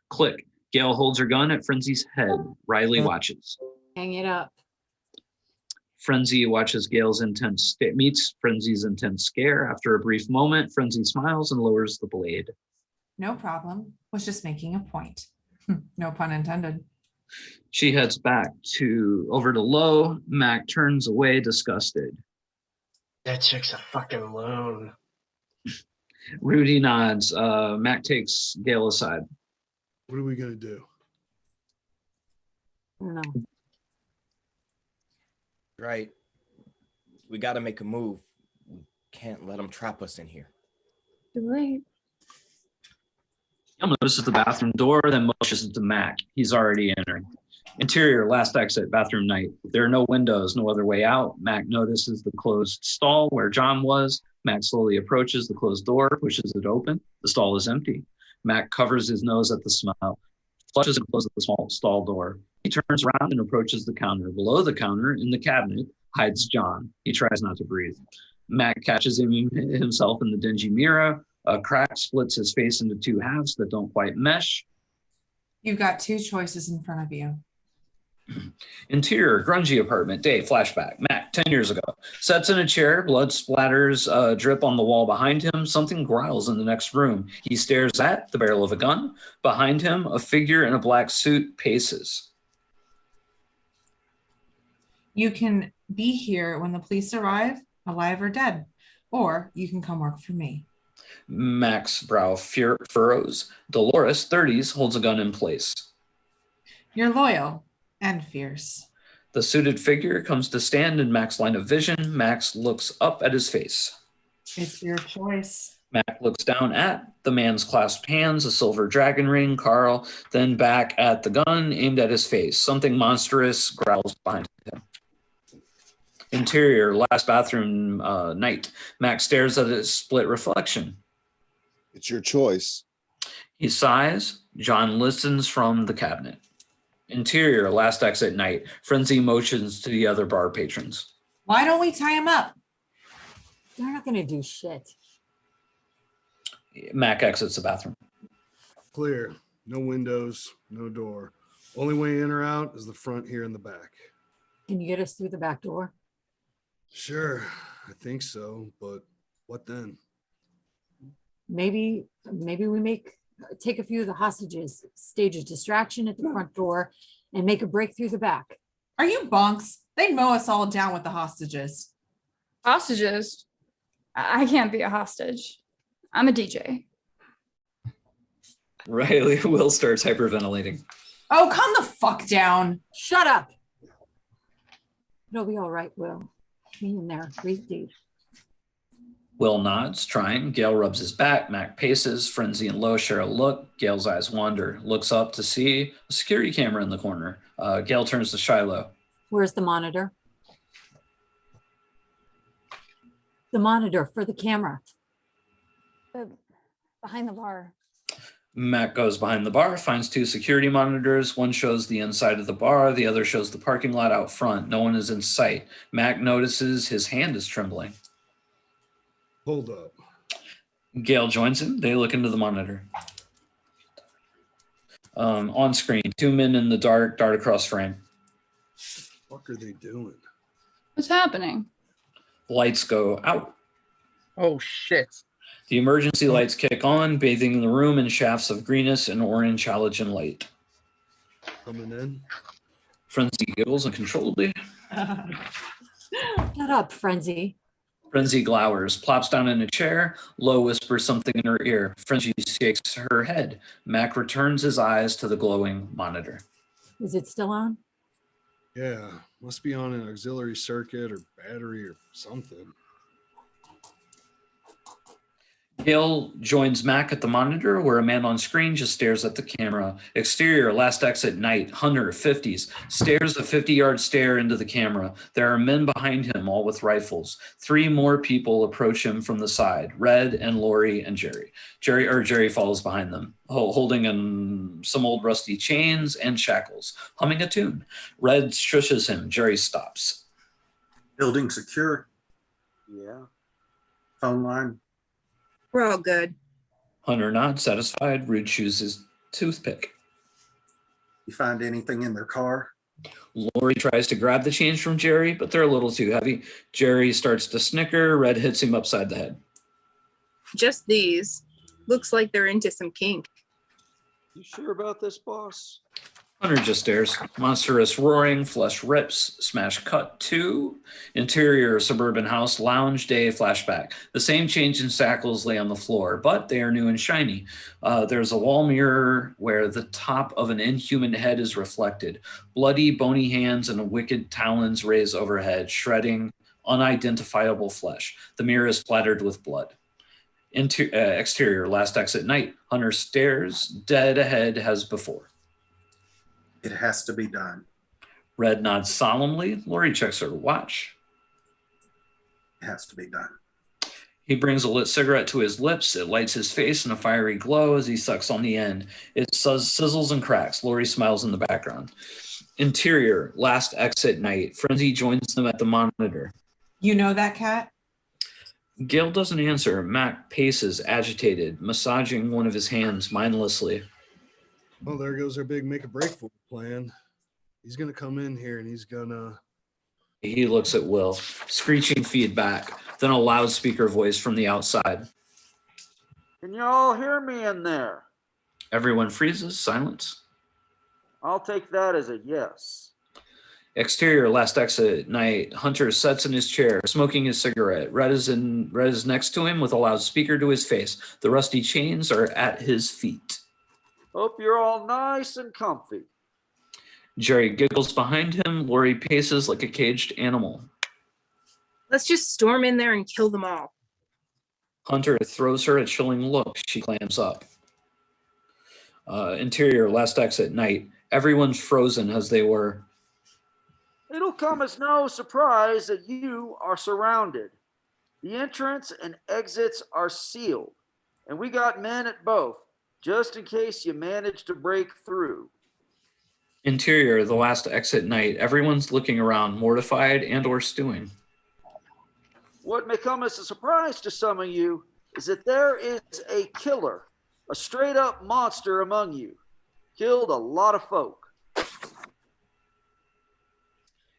Click. Gail holds her gun at Frenzy's head. Riley watches. Hang it up. Frenzy watches Gail's meets Frenzy's intense scare. After a brief moment, Frenzy smiles and lowers the blade. No problem. Was just making a point. No pun intended. She heads back over to Low. Mac turns away, disgusted. That chick's a fucking loon. Rudy nods. Mac takes Gail aside. What are we gonna do? I don't know. Right. We got to make a move. We can't let them trap us in here. Too late. Gail notices the bathroom door, then motions to Mac. He's already entering. Interior, last exit, bathroom night. There are no windows, no other way out. Mac notices the closed stall where John was. Mac slowly approaches the closed door, pushes it open. The stall is empty. Mac covers his nose at the smell, flushes and closes the small stall door. He turns around and approaches the counter. Below the counter, in the cabinet, hides John. He tries not to breathe. Mac catches himself in the dingy mirror. A crack splits his face into two halves that don't quite mesh. You've got two choices in front of you. Interior, grungy apartment, day, flashback. Mac, 10 years ago. Sits in a chair, blood splatters drip on the wall behind him. Something growls in the next room. He stares at the barrel of a gun. Behind him, a figure in a black suit paces. You can be here when the police arrive, alive or dead, or you can come work for me. Mac's brow furrows. Dolores, 30s, holds a gun in place. You're loyal and fierce. The suited figure comes to stand in Mac's line of vision. Max looks up at his face. It's your choice. Mac looks down at the man's clasped hands, a silver dragon ring, Carl, then back at the gun aimed at his face. Something monstrous growls behind him. Interior, last bathroom night. Max stares at his split reflection. It's your choice. He sighs. John listens from the cabinet. Interior, last exit night. Frenzy motions to the other bar patrons. Why don't we tie him up? They're not going to do shit. Mac exits the bathroom. Clear. No windows, no door. Only way in or out is the front here in the back. Can you get us through the back door? Sure, I think so, but what then? Maybe we take a few of the hostages, stage a distraction at the front door, and make a break through the back. Are you bonks? They'd mow us all down with the hostages. Hostages? I can't be a hostage. I'm a DJ. Riley Will starts hyperventilating. Oh, calm the fuck down. Shut up. It'll be all right, Will. Hang in there. Breathe deep. Will nods, trying. Gail rubs his back. Mac paces. Frenzy and Lo share a look. Gail's eyes wander. Looks up to see a security camera in the corner. Gail turns to Shiloh. Where's the monitor? The monitor for the camera. Behind the bar. Mac goes behind the bar, finds two security monitors. One shows the inside of the bar. The other shows the parking lot out front. No one is in sight. Mac notices his hand is trembling. Hold up. Gail joins him. They look into the monitor. On screen, two men in the dark dart across frame. What are they doing? What's happening? Lights go out. Oh, shit. The emergency lights kick on, bathing the room in shafts of greenness and orange halogen light. Coming in. Frenzy giggles uncontrollably. Shut up, Frenzy. Frenzy glowers, plops down in a chair. Lo whispers something in her ear. Frenzy shakes her head. Mac returns his eyes to the glowing monitor. Is it still on? Yeah, must be on an auxiliary circuit or battery or something. Gail joins Mac at the monitor where a man on screen just stares at the camera. Exterior, last exit night, Hunter, 50s, stares a 50-yard stare into the camera. There are men behind him, all with rifles. Three more people approach him from the side, Red and Lori and Jerry. Jerry follows behind them, holding some old rusty chains and shackles, humming a tune. Red shushes him. Jerry stops. Building secure. Yeah. Phone line. We're all good. Hunter nods, satisfied. Rude chews his toothpick. You find anything in their car? Lori tries to grab the change from Jerry, but they're a little too heavy. Jerry starts to snicker. Red hits him upside the head. Just these. Looks like they're into some kink. You sure about this, boss? Hunter just stares. Monstrous roaring, flesh rips, smash cut to interior suburban house, lounge day flashback. The same change in shackles lay on the floor, but they are new and shiny. There's a wall mirror where the top of an inhuman head is reflected. Bloody, bony hands and wicked talons raise overhead, shredding unidentifiable flesh. The mirror is splattered with blood. Exterior, last exit night. Hunter stares dead ahead as before. It has to be done. Red nods solemnly. Lori checks her watch. It has to be done. He brings a lit cigarette to his lips. It lights his face in a fiery glow as he sucks on the end. It sizzles and cracks. Lori smiles in the background. Interior, last exit night. Frenzy joins them at the monitor. You know that cat? Gail doesn't answer. Mac paces, agitated, massaging one of his hands mindlessly. Well, there goes our big make a break for plan. He's gonna come in here and he's gonna. He looks at Will, screeching feedback, then a loudspeaker voice from the outside. Can you all hear me in there? Everyone freezes, silence. I'll take that as a yes. Exterior, last exit night. Hunter sits in his chair, smoking his cigarette. Red is next to him with a loudspeaker to his face. The rusty chains are at his feet. Hope you're all nice and comfy. Jerry giggles behind him. Lori paces like a caged animal. Let's just storm in there and kill them all. Hunter throws her a chilling look. She clams up. Interior, last exit night. Everyone's frozen as they were. It'll come as no surprise that you are surrounded. The entrance and exits are sealed, and we got men at both, just in case you manage to break through. Interior, the last exit night. Everyone's looking around, mortified and or stewing. What may come as a surprise to some of you is that there is a killer, a straight up monster among you. Killed a lot of folk.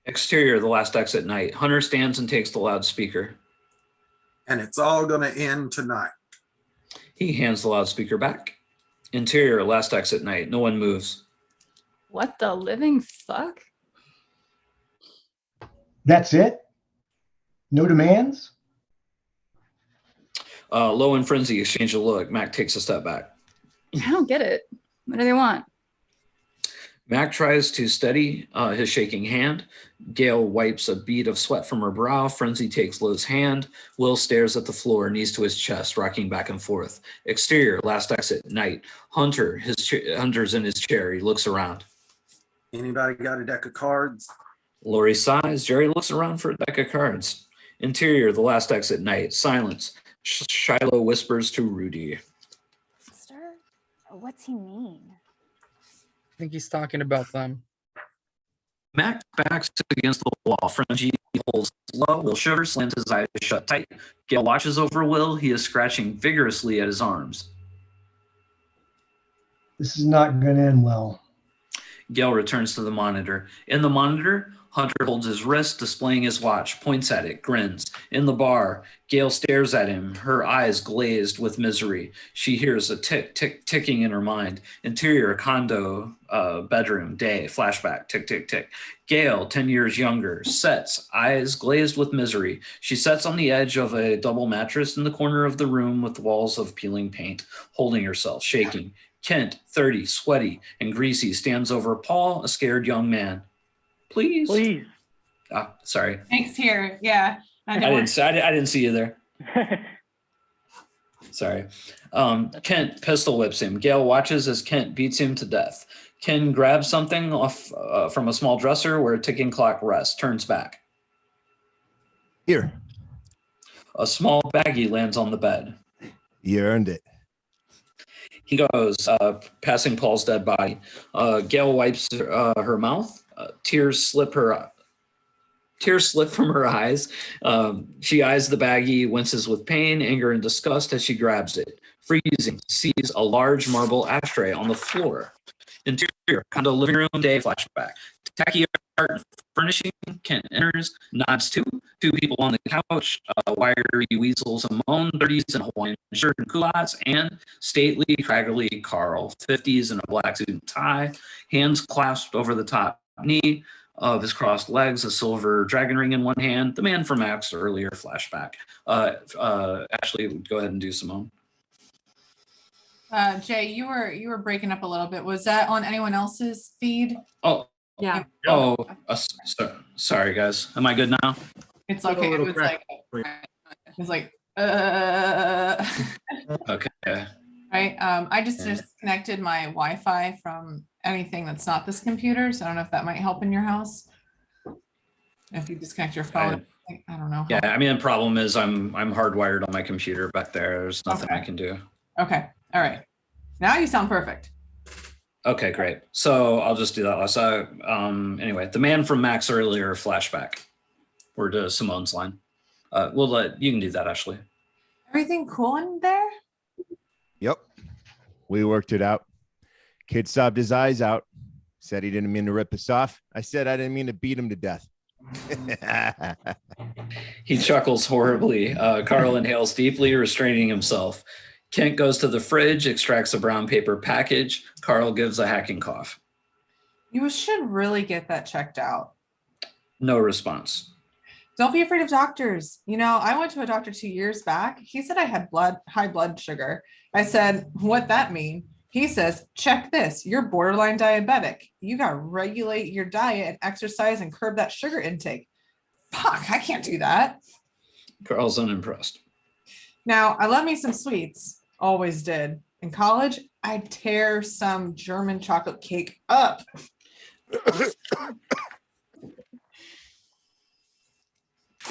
Exterior, the last exit night. Hunter stands and takes the loudspeaker. And it's all going to end tonight. He hands the loudspeaker back. Interior, last exit night. No one moves. What the living fuck? That's it? No demands? Low and Frenzy exchange a look. Mac takes a step back. I don't get it. What do they want? Mac tries to steady his shaking hand. Gail wipes a bead of sweat from her brow. Frenzy takes Low's hand. Will stares at the floor, knees to his chest, rocking back and forth. Exterior, last exit, night. Hunter's in his chair. He looks around. Anybody got a deck of cards? Lori sighs. Jerry looks around for a deck of cards. Interior, the last exit, night. Silence. Shiloh whispers to Rudy. Monster? What's he mean? I think he's talking about them. Mac backs against the wall. Frenzy holds low. Will shivers, slams his eyes shut tight. Gail watches over Will. He is scratching vigorously at his arms. This is not going to end well. Gail returns to the monitor. In the monitor, Hunter holds his wrist, displaying his watch, points at it, grins. In the bar, Gail stares at him, her eyes glazed with misery. She hears a tick, tick, ticking in her mind. Interior, condo, bedroom, day, flashback, tick, tick, tick. Gail, 10 years younger, sets, eyes glazed with misery. She sits on the edge of a double mattress in the corner of the room with walls of peeling paint, holding herself, shaking. Kent, 30, sweaty and greasy, stands over Paul, a scared young man. Please. Please. Ah, sorry. Thanks here. Yeah. I didn't see you there. Sorry. Kent pistol whips him. Gail watches as Kent beats him to death. Ken grabs something off from a small dresser where a ticking clock rests, turns back. Here. A small baggie lands on the bed. You earned it. He goes, passing Paul's dead body. Gail wipes her mouth. Tears slip from her eyes. She eyes the baggie, winces with pain, anger, and disgust as she grabs it. Freezing, sees a large marble ashtray on the floor. Interior, condo living room, day, flashback. Tacky art furnishing. Kent enters, nods to two people on the couch, wiry weasel Simone, 30s in a Hawaiian shirt and culottes, and stately, craggly Carl, 50s in a black suit and tie, hands clasped over the top knee of his crossed legs, a silver dragon ring in one hand. The man from Mac's earlier flashback. Ashley, go ahead and do Simone. Jay, you were breaking up a little bit. Was that on anyone else's feed? Oh, yeah. Oh, sorry guys. Am I good now? It's okay. It was like, Okay. right? I just disconnected my Wi-Fi from anything that's not this computer, so I don't know if that might help in your house. If you disconnect your phone, I don't know. Yeah, I mean, the problem is I'm hardwired on my computer back there. There's nothing I can do. Okay, all right. Now you sound perfect. Okay, great. So I'll just do that. So anyway, the man from Mac's earlier flashback. We're to Simone's line. You can do that, Ashley. Everything cool in there? Yep. We worked it out. Kid sobbed his eyes out. Said he didn't mean to rip us off. I said I didn't mean to beat him to death. He chuckles horribly. Carl inhales deeply, restraining himself. Kent goes to the fridge, extracts a brown paper package. Carl gives a hacking cough. You should really get that checked out. No response. Don't be afraid of doctors. You know, I went to a doctor 2 years back. He said I had high blood sugar. I said, what that mean? He says, check this. You're borderline diabetic. You got to regulate your diet and exercise and curb that sugar intake. Fuck, I can't do that. Carl's unimpressed. Now, I love me some sweets. Always did. In college, I'd tear some German chocolate cake up.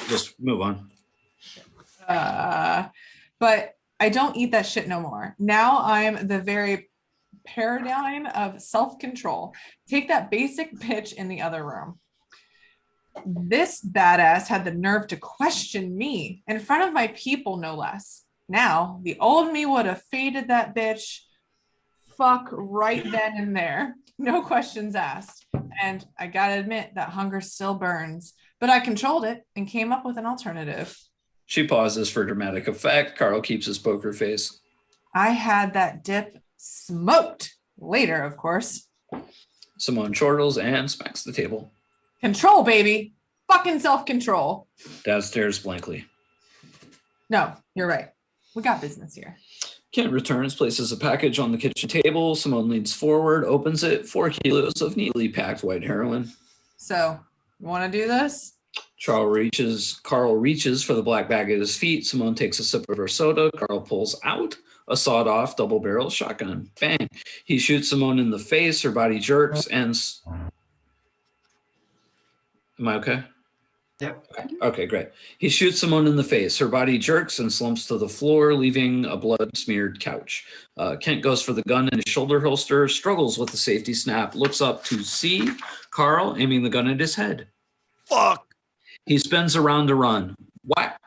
Just move on. But I don't eat that shit no more. Now I'm the very paradigm of self-control. Take that basic bitch in the other room. This badass had the nerve to question me in front of my people, no less. Now, the old me would have faded that bitch fuck right then and there. No questions asked. And I gotta admit that hunger still burns, but I controlled it and came up with an alternative. She pauses for dramatic effect. Carl keeps his poker face. I had that dip smoked. Later, of course. Simone chortles and smacks the table. Control, baby. Fucking self-control. Dad stares blankly. No, you're right. We got business here. Kent returns, places a package on the kitchen table. Simone leans forward, opens it. 4 kilos of neatly packed white heroin. So, you want to do this? Carl reaches for the black bag at his feet. Simone takes a sip of her soda. Carl pulls out a sawed-off double-barrel shotgun. Bang! He shoots Simone in the face. Her body jerks and... Am I okay? Yep. Okay, great. He shoots Simone in the face. Her body jerks and slumps to the floor, leaving a blood-smeared couch. Kent goes for the gun in his shoulder holster, struggles with the safety snap, looks up to see Carl aiming the gun at his head. Fuck! He spins around to run. Whack!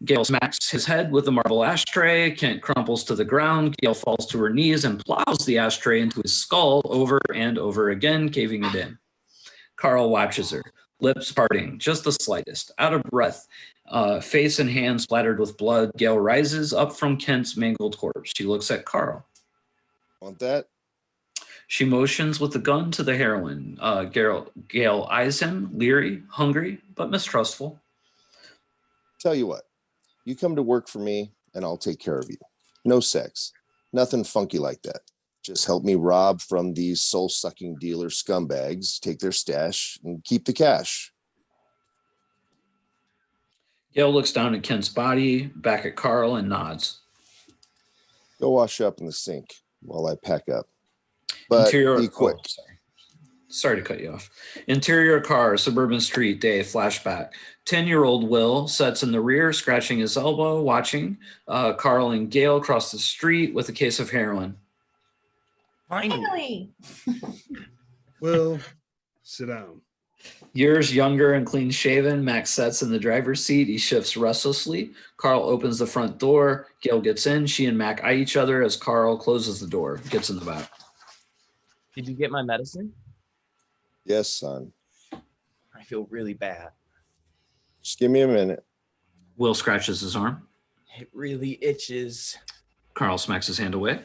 Gail smacks his head with the marble ashtray. Kent crumples to the ground. Gail falls to her knees and plows the ashtray into his skull over and over again, caving it in. Carl watches her, lips parting, just the slightest, out of breath, face and hands splattered with blood. Gail rises up from Kent's mangled corpse. She looks at Carl. Want that? She motions with the gun to the heroin. Gail eyes him, leery, hungry, but mistrustful. Tell you what, you come to work for me and I'll take care of you. No sex, nothing funky like that. Just help me rob from these soul-sucking dealer scumbags, take their stash, and keep the cash. Gail looks down at Kent's body, back at Carl, and nods. Go wash up in the sink while I pack up. But be quick. Sorry to cut you off. Interior car, suburban street, day, flashback. 10-year-old Will sits in the rear, scratching his elbow, watching. Carl and Gail cross the street with a case of heroin. Finally. Will, sit down. Years younger and clean shaven, Max sits in the driver's seat. He shifts restlessly. Carl opens the front door. Gail gets in. She and Mac eye each other as Carl closes the door, gets in the back. Did you get my medicine? Yes, son. I feel really bad. Just give me a minute. Will scratches his arm. It really itches. Carl smacks his hand away.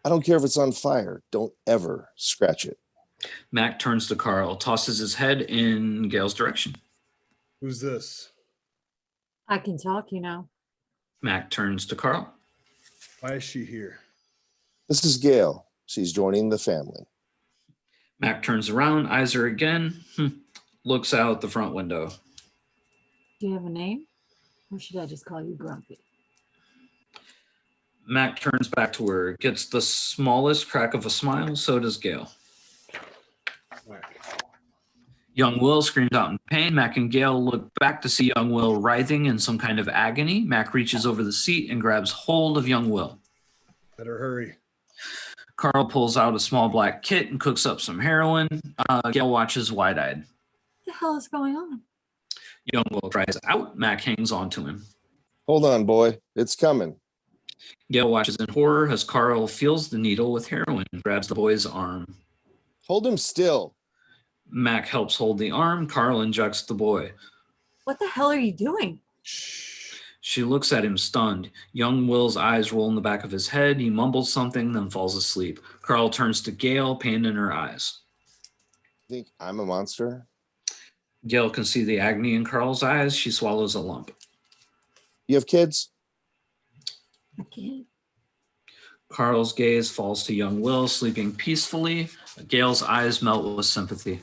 I don't care if it's on fire. Don't ever scratch it. Mac turns to Carl, tosses his head in Gail's direction. Who's this? I can talk, you know. Mac turns to Carl. Why is she here? This is Gail. She's joining the family. Mac turns around, eyes her again, looks out the front window. Do you have a name? Or should I just call you Grumpy? Mac turns back to her, gets the smallest crack of a smile, so does Gail. Young Will screams out in pain. Mac and Gail look back to see young Will writhing in some kind of agony. Mac reaches over the seat and grabs hold of young Will. Better hurry. Carl pulls out a small black kit and cooks up some heroin. Gail watches wide-eyed. What the hell is going on? Young Will cries out. Mac hangs on to him. Hold on, boy. It's coming. Gail watches in horror as Carl feels the needle with heroin and grabs the boy's arm. Hold him still. Mac helps hold the arm. Carl injects the boy. What the hell are you doing? She looks at him stunned. Young Will's eyes roll in the back of his head. He mumbles something, then falls asleep. Carl turns to Gail, pain in her eyes. Think I'm a monster? Gail can see the agony in Carl's eyes. She swallows a lump. You have kids? I can't. Carl's gaze falls to young Will, sleeping peacefully. Gail's eyes melt with sympathy.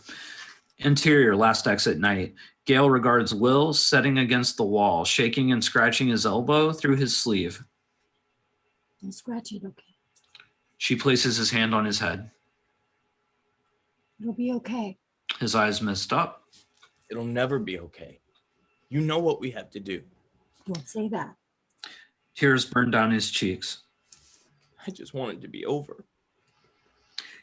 Interior, last exit night. Gail regards Will sitting against the wall, shaking and scratching his elbow through his sleeve. Don't scratch it, okay? She places his hand on his head. It'll be okay. His eyes mist up. It'll never be okay. You know what we have to do. Don't say that. Tears burn down his cheeks. I just want it to be over.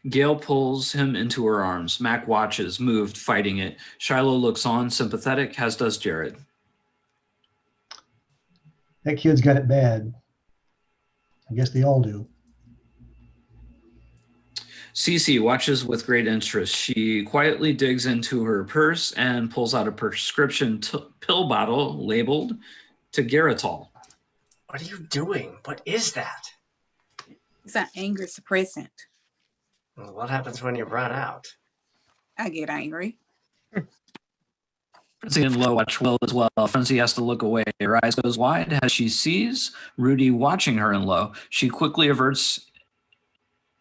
Gail pulls him into her arms. Mac watches, moved, fighting it. Shiloh looks on, sympathetic, as does Jared. That kid's got it bad. I guess they all do. Cece watches with great interest. She quietly digs into her purse and pulls out a prescription pill bottle labeled Tigeritol. What are you doing? What is that? It's an anger suppressant. Well, what happens when you run out? I get angry. Frenzy and Lo watch Will as well. Frenzy has to look away. Her eyes goes wide as she sees Rudy watching her in Lo. He quickly averts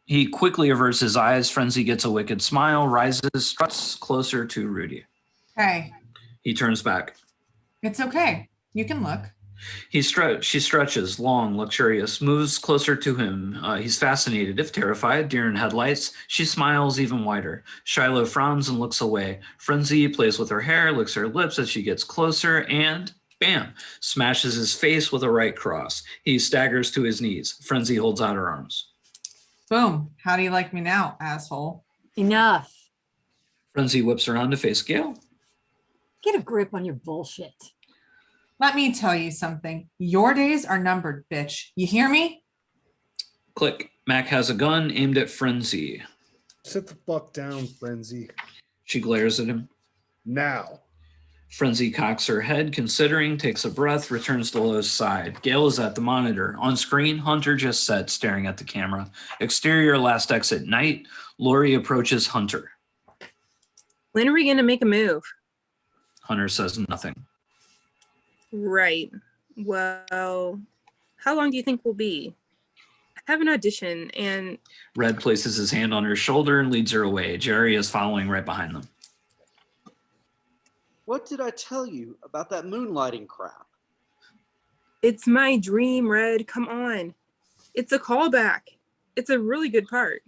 his eyes. Frenzy gets a wicked smile, rises, struts closer to Rudy. Hey, He turns back. it's okay. You can look. She stretches, long, luxurious, moves closer to him. He's fascinated, if terrified, deer in headlights. She smiles even wider. Shiloh frowns and looks away. Frenzy plays with her hair, licks her lips as she gets closer, and bam, smashes his face with a right cross. He staggers to his knees. Frenzy holds out her arms. Boom. How do you like me now, asshole? Enough. Frenzy whips around to face Gail. Get a grip on your bullshit. Let me tell you something. Your days are numbered, bitch. You hear me? Click. Mac has a gun aimed at Frenzy. Sit the fuck down, Frenzy. She glares at him. Now. Frenzy cocks her head, considering, takes a breath, returns to Lo's side. Gail is at the monitor. On screen, Hunter just sat, staring at the camera. Exterior, last exit night. Lori approaches Hunter. When are we going to make a move? Hunter says nothing. Right. Well, how long do you think we'll be? I have an audition and... Red places his hand on her shoulder and leads her away. Jerry is following right behind them. What did I tell you about that moonlighting crap? It's my dream, Red. Come on. It's a callback. It's a really good part.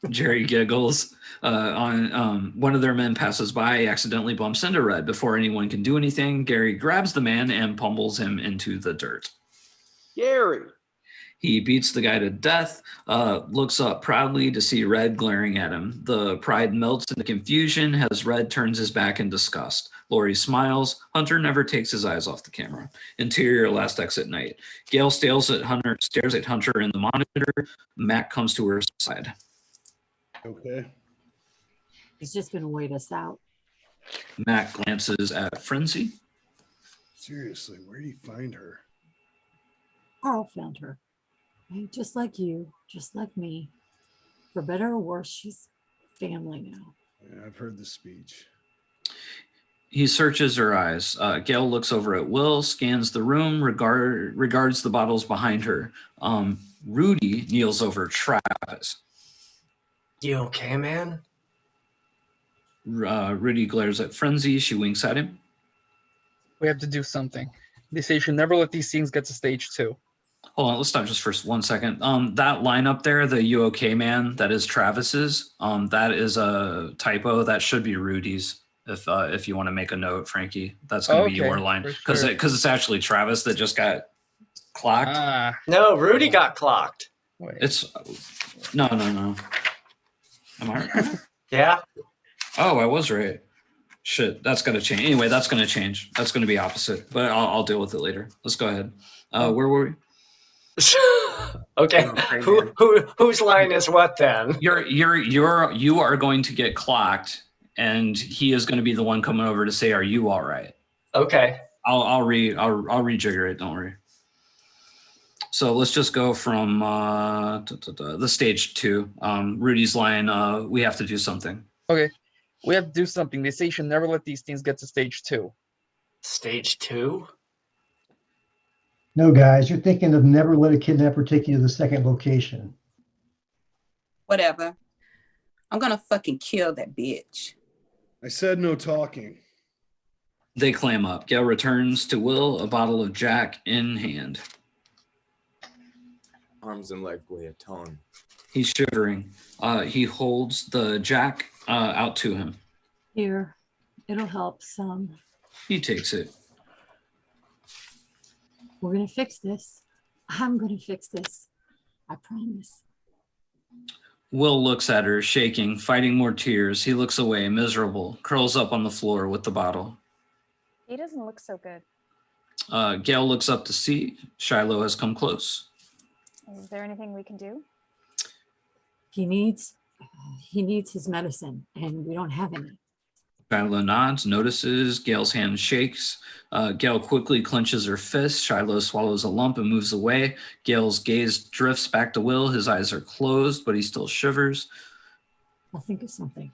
Jerry giggles. One of their men passes by, accidentally bumps into Red. Before anyone can do anything, Gary grabs the man and pummels him into the dirt. Gary. He beats the guy to death, looks up proudly to see Red glaring at him. The pride melts into confusion as Red turns his back in disgust. Lori smiles. Hunter never takes his eyes off the camera. Interior, last exit night. Gail stares at Hunter in the monitor. Mac comes to her side. Okay. He's just going to wait us out. Mac glances at Frenzy. Seriously, where do you find her? Carl found her. Hey, just like you, just like me. For better or worse, she's family now. Yeah, I've heard the speech. He searches her eyes. Gail looks over at Will, scans the room, regards the bottles behind her. Rudy kneels over Travis. You okay, man? Rudy glares at Frenzy. She winks at him. We have to do something. They say you should never let these scenes get to stage 2. Hold on, let's stop just for 1 second. That line up there, the "You okay, man?" That is Travis's. That is a typo. That should be Rudy's. If you want to make a note, Frankie, that's going to be your Okay, line for because sure. it's actually Travis that just got clocked. No, Rudy got clocked. It's no. Am I right? Yeah. Oh, I was right. Shit, that's gonna change. Anyway, that's gonna change. That's gonna be opposite, but I'll deal with it later. Let's go ahead. Where were we? Okay. Whose line is what then? You are going to get clocked, and he is going to be the one coming over to say, "Are you all right?" Okay. I'll rejigger it. Don't worry. So let's just go from the stage 2. Rudy's line. We have to do something. Okay, we have to do something. They say you should never let these things get to stage 2. Stage 2? No, guys, you're thinking of never let a kidnapper take you to the second location. Whatever. I'm gonna fucking kill that bitch. I said no talking. They clam up. Gail returns to Will, a bottle of Jack in hand. Arms and leg weigh a ton. He's shivering. He holds the Jack out to him. Here, it'll help some. He takes it. We're gonna fix this. I'm gonna fix this. I promise. Will looks at her, shaking, fighting more tears. He looks away, miserable, curls up on the floor with the bottle. He doesn't look so good. Gail looks up to see Shiloh has come close. Is there anything we can do? He needs his medicine, and we don't have any. Shiloh nods, notices. Gail's hand shakes. Gail quickly clenches her fist. Shiloh swallows a lump and moves away. Gail's gaze drifts back to Will. His eyes are closed, but he still shivers. I'll think of something.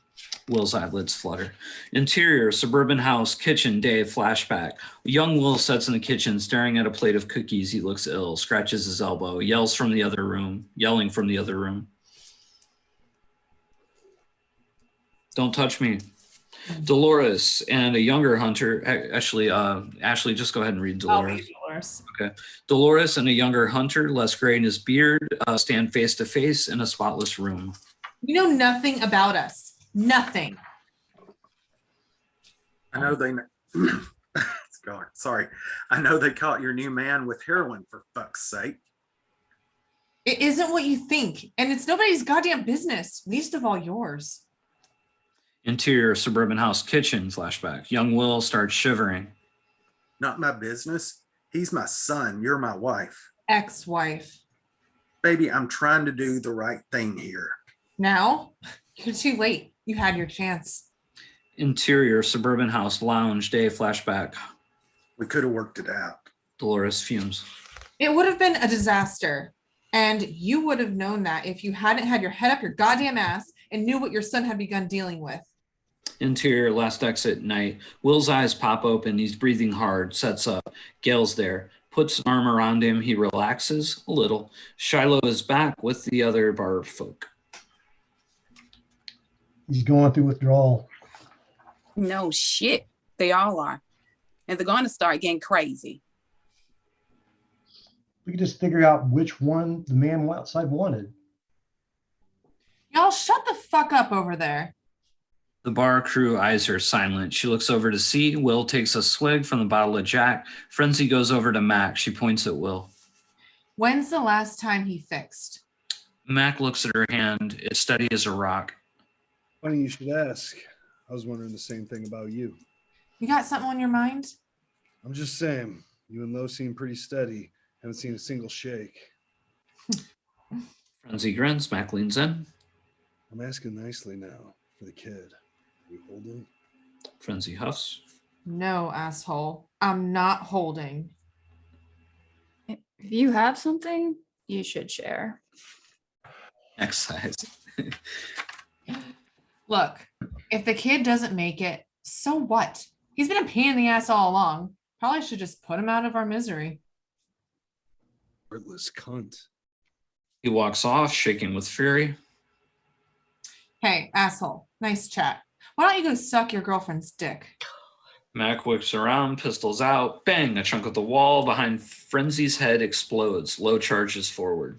Will's eyelids flutter. Interior, suburban house, kitchen, day, flashback. Young Will sits in the kitchen, staring at a plate of cookies. He looks ill, scratches his elbow, yelling from the other room. Don't touch me. Dolores and a younger hunter. Actually, Ashley, just go ahead and read Dolores. I'll read Dolores. Okay. Dolores and a younger hunter, less gray in his beard, stand face to face in a spotless room. You know nothing about us. Nothing. I know they. Sorry. I know they caught your new man with heroin, for fuck's sake. It isn't what you think, and it's nobody's goddamn business, least of all yours. Interior, suburban house, kitchen, flashback. Young Will starts shivering. Not my business. He's my son. You're my wife. Ex-wife. Baby, I'm trying to do the right thing here. Now? You're too late. You had your chance. Interior, suburban house, lounge, day, flashback. We could have worked it out. Dolores fumes. It would have been a disaster. And you would have known that if you hadn't had your head up your goddamn ass and knew what your son had begun dealing with. Interior, last exit, night. Will's eyes pop open. He's breathing hard, sets up. Gail's there. Puts an arm around him. He relaxes a little. Shiloh is back with the other bar folk. He's going through withdrawal. No shit. They all are. And they're going to start getting crazy. We could just figure out which one the man outside wanted. Y'all shut the fuck up over there. The bar crew eyes her silent. She looks over to see. Will takes a swig from the bottle of Jack. Frenzy goes over to Mac. She points at Will. When's the last time he fixed? Mac looks at her hand. It's steady as a rock. Funny you should ask. I was wondering the same thing about you. You got something on your mind? I'm just saying, you and Lo seem pretty steady. Haven't seen a single shake. Frenzy grins. Mac leans in. I'm asking nicely now for the kid. Are we holding? Frenzy huffs. No, asshole. I'm not holding. If you have something, you should share. Excised. Look, if the kid doesn't make it, so what? He's been a pain in the ass all along. Probably should just put him out of our misery. Heartless cunt. He walks off, shaking with fury. Hey, asshole. Nice chat. Why don't you go suck your girlfriend's dick? Mac whips around, pistols out. Bang! A chunk of the wall behind Frenzy's head explodes. Low charges forward.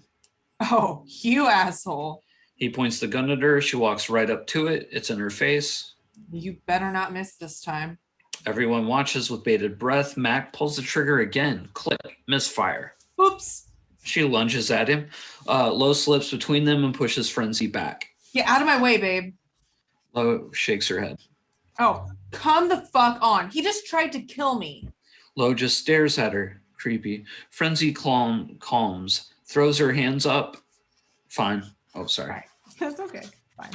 Oh, you asshole. He points the gun at her. She walks right up to it. It's in her face. You better not miss this time. Everyone watches with bated breath. Mac pulls the trigger again. Click. Misfire. Oops. She lunges at him. Low slips between them and pushes Frenzy back. Get out of my way, babe. Low shakes her head. Oh, come the fuck on. He just tried to kill me. Low just stares at her. Creepy. Frenzy calms. Throws her hands up. Fine. Oh, sorry. That's okay. Fine.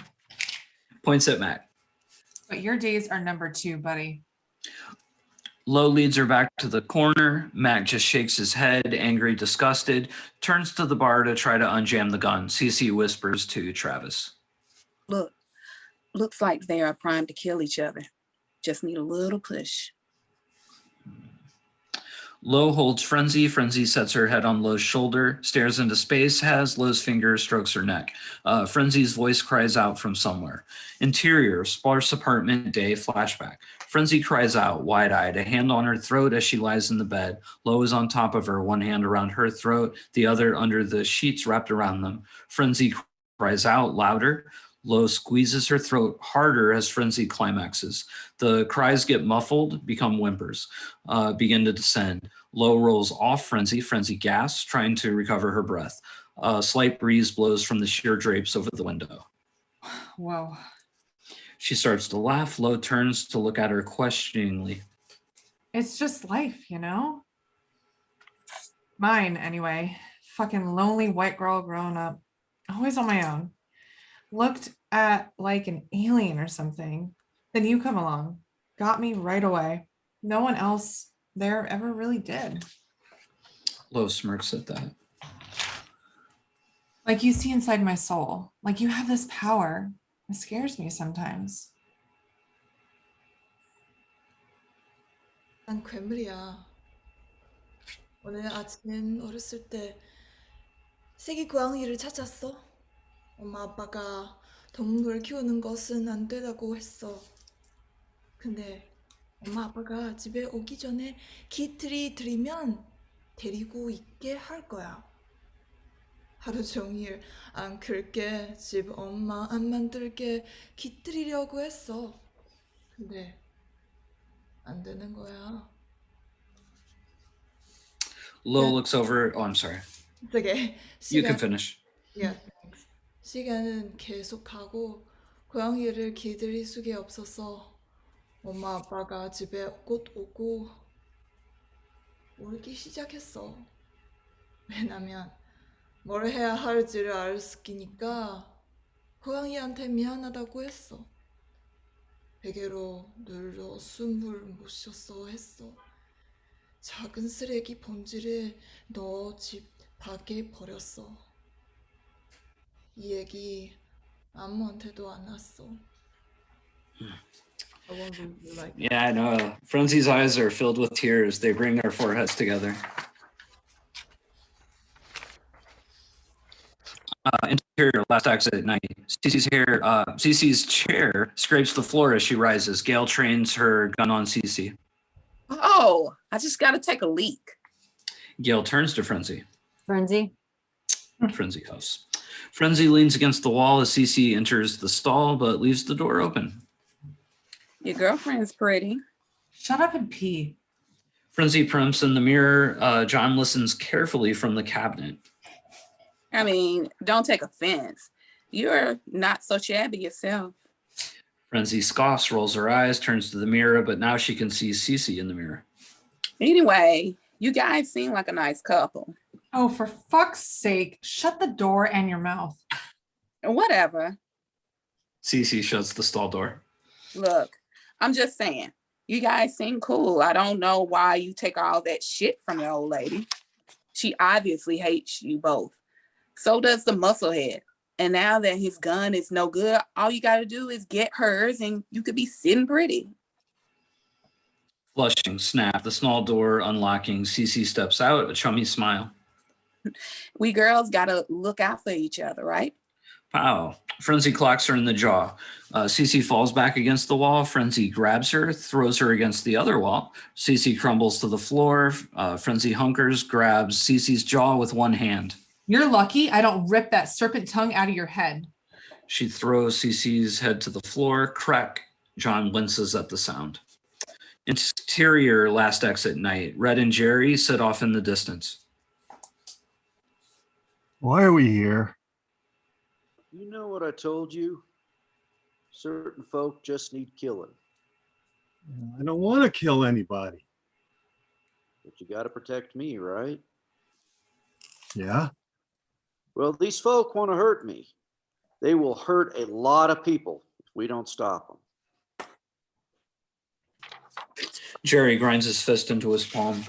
Points at Mac. But your days are number 2, buddy. Low leads her back to the corner. Mac just shakes his head, angry, disgusted, turns to the bar to try to unjam the gun. CC whispers to Travis. Look, looks like they are primed to kill each other. Just need a little push. Low holds Frenzy. Frenzy sets her head on Low's shoulder, stares into space, has Low's finger strokes her neck. Frenzy's voice cries out from somewhere. Interior, sparse apartment, day, flashback. Frenzy cries out, wide-eyed, a hand on her throat as she lies in the bed. Low is on top of her, one hand around her throat, the other under the sheets wrapped around them. Frenzy cries out, louder. Low squeezes her throat harder as Frenzy climaxes. The cries get muffled, become whimpers, begin to descend. Low rolls off Frenzy. Frenzy gasps, trying to recover her breath. A slight breeze blows from the sheer drapes over the window. Whoa. She starts to laugh. Low turns to look at her questioningly. It's just life, you know? Mine, anyway. Fucking lonely white girl growing up. Always on my own. Looked at like an alien or something. Then you come along. Got me right away. No one else there ever really did. Low smirks at that. Like you see inside my soul. Like you have this power. It scares me sometimes. 난 괴물이야. 오늘 아침 어렸을 때 새끼 고양이를 찾았어. 엄마 아빠가 동물 키우는 것은 안 되다고 했어. 근데 엄마 아빠가 집에 오기 전에 기틀이 들이면 데리고 있게 할 거야. 하루 종일 안 클게 집 엄마 안 만들게 기다리려고 했어. 근데 안 되는 거야. Low looks over. Oh, I'm sorry. 되게 You can finish. Yeah, thanks. 시간은 계속 가고 고양이를 기다릴 수가 없어서 엄마 아빠가 집에 곧 오고 울기 시작했어. 왜냐면 뭘 해야 할지를 알았으니까 고양이한테 미안하다고 했어. 베개로 눌러 숨을 못 쉬었어 했어. 작은 쓰레기 봉지를 넣어 집 밖에 버렸어. 이 얘기 아무한테도 안 왔어. I won't leave you like that. Yeah, I know. Frenzy's eyes are filled with tears. They bring their foreheads together. Interior, last exit at night. Cece's chair scrapes the floor as she rises. Gail trains her gun on Cece. Oh, I just got to take a leak. Gail turns to Frenzy. Frenzy. Frenzy huffs. Frenzy leans against the wall as Cece enters the stall, but leaves the door open. Your girlfriend's pretty. Shut up and pee. Frenzy primps in the mirror. John listens carefully from the cabinet. I mean, don't take offense. You're not so shabby yourself. Frenzy scoffs, rolls her eyes, turns to the mirror, but now she can see Cece in the mirror. Anyway, you guys seem like a nice couple. Oh, for fuck's sake, shut the door and your mouth. Whatever. Cece shuts the stall door. Look, I'm just saying, you guys seem cool. I don't know why you take all that shit from the old lady. She obviously hates you both. So does the musclehead. And now that his gun is no good, all you got to do is get hers and you could be sitting pretty. Flushing, snap, the small door unlocking. Cece steps out, a chummy smile. We girls got to look out for each other, right? Pow. Frenzy clocks her in the jaw. Cece falls back against the wall. Frenzy grabs her, throws her against the other wall. Cece crumbles to the floor. Frenzy hunkers, grabs Cece's jaw with one hand. You're lucky I don't rip that serpent tongue out of your head. She throws Cece's head to the floor. Crack. John winces at the sound. Interior last exit night. Red and Jerry sit off in the distance. Why are we here? You know what I told you? Certain folk just need killing, I don't want to kill anybody. but you got to protect me, right? Yeah? Well, these folk want to hurt me. They will hurt a lot of people if we don't stop them. Jerry grinds his fist into his palm.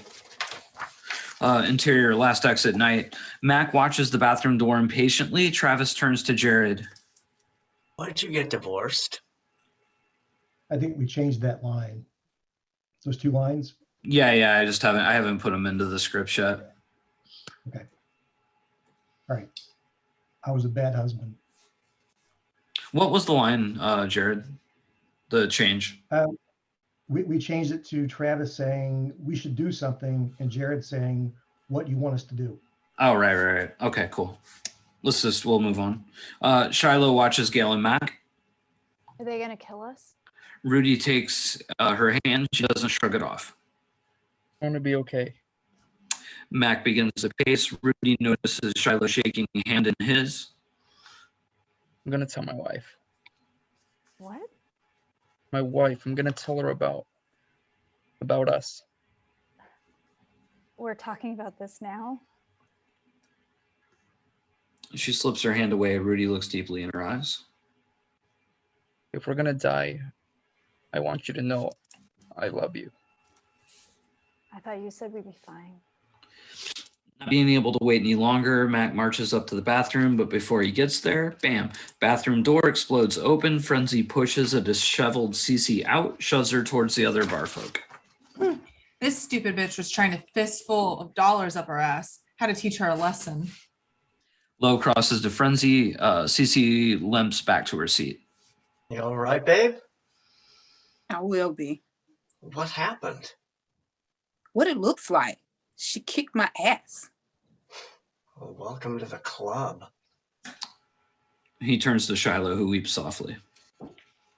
Interior last exit night. Mac watches the bathroom door impatiently. Travis turns to Jared. Why did you get divorced? I think we changed that line. Those 2 lines. Yeah, I haven't put them into the script yet. Okay. All right. I was a bad husband. What was the line, Jared? The change. We changed it to Travis saying we should do something and Jared saying what you want us to do. Oh, right. Okay, cool. We'll move on. Shiloh watches Gail and Mac. Are they gonna kill us? Rudy takes her hand. She doesn't shrug it off. I'm gonna be okay. Mac begins to pace. Rudy notices Shiloh shaking a hand in his. I'm gonna tell my wife. What? My wife. I'm gonna tell her about us. We're talking about this now? She slips her hand away. Rudy looks deeply in her eyes. If we're gonna die, I want you to know I love you. I thought you said we'd be fine. Not being able to wait any longer, Mac marches up to the bathroom, but before he gets there, bam, bathroom door explodes open. Frenzy pushes a disheveled Cece out, shoves her towards the other bar folk. This stupid bitch was trying to fistful of dollars up her ass. How to teach her a lesson. Low crosses to Frenzy. Cece limps back to her seat. You all right, babe? I will be. What happened? What it looks like. She kicked my ass. Well, welcome to the club. He turns to Shiloh, who weeps softly.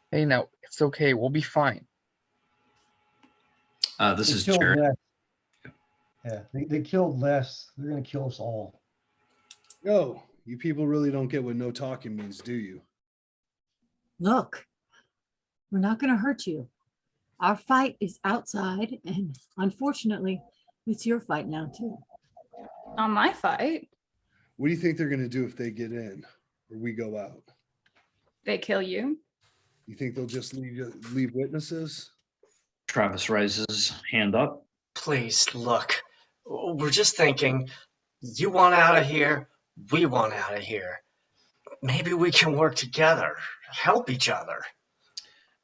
Hey, now it's okay. We'll be fine. This They is killed Jared. Les. Yeah, they killed Les. They're gonna kill us all. Yo, you people really don't get what no talking means, do you? Look, we're not going to hurt you. Our fight is outside, and unfortunately, it's your fight now, too. Not my fight. What do you think they're going to do if they get in or we go out? They kill you. You think they'll just leave witnesses? Travis raises hand up. Please, look. We're just thinking, you want out of here, we want out of here. Maybe we can work together, help each other.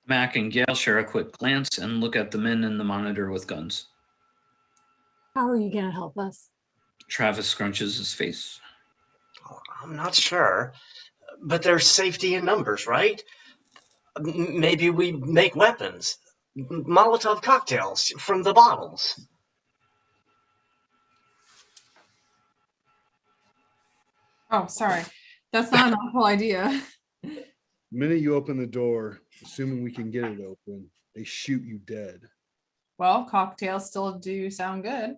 Mac and Gail share a quick glance and look at the men in the monitor with guns. How are you going to help us? Travis scrunches his face. I'm not sure, but there's safety in numbers, right? Maybe we make weapons, Molotov cocktails from the bottles. Oh, sorry. That's not an awful idea. The minute you open the door, assuming we can get it open, they shoot you dead. Well, cocktails still do sound good.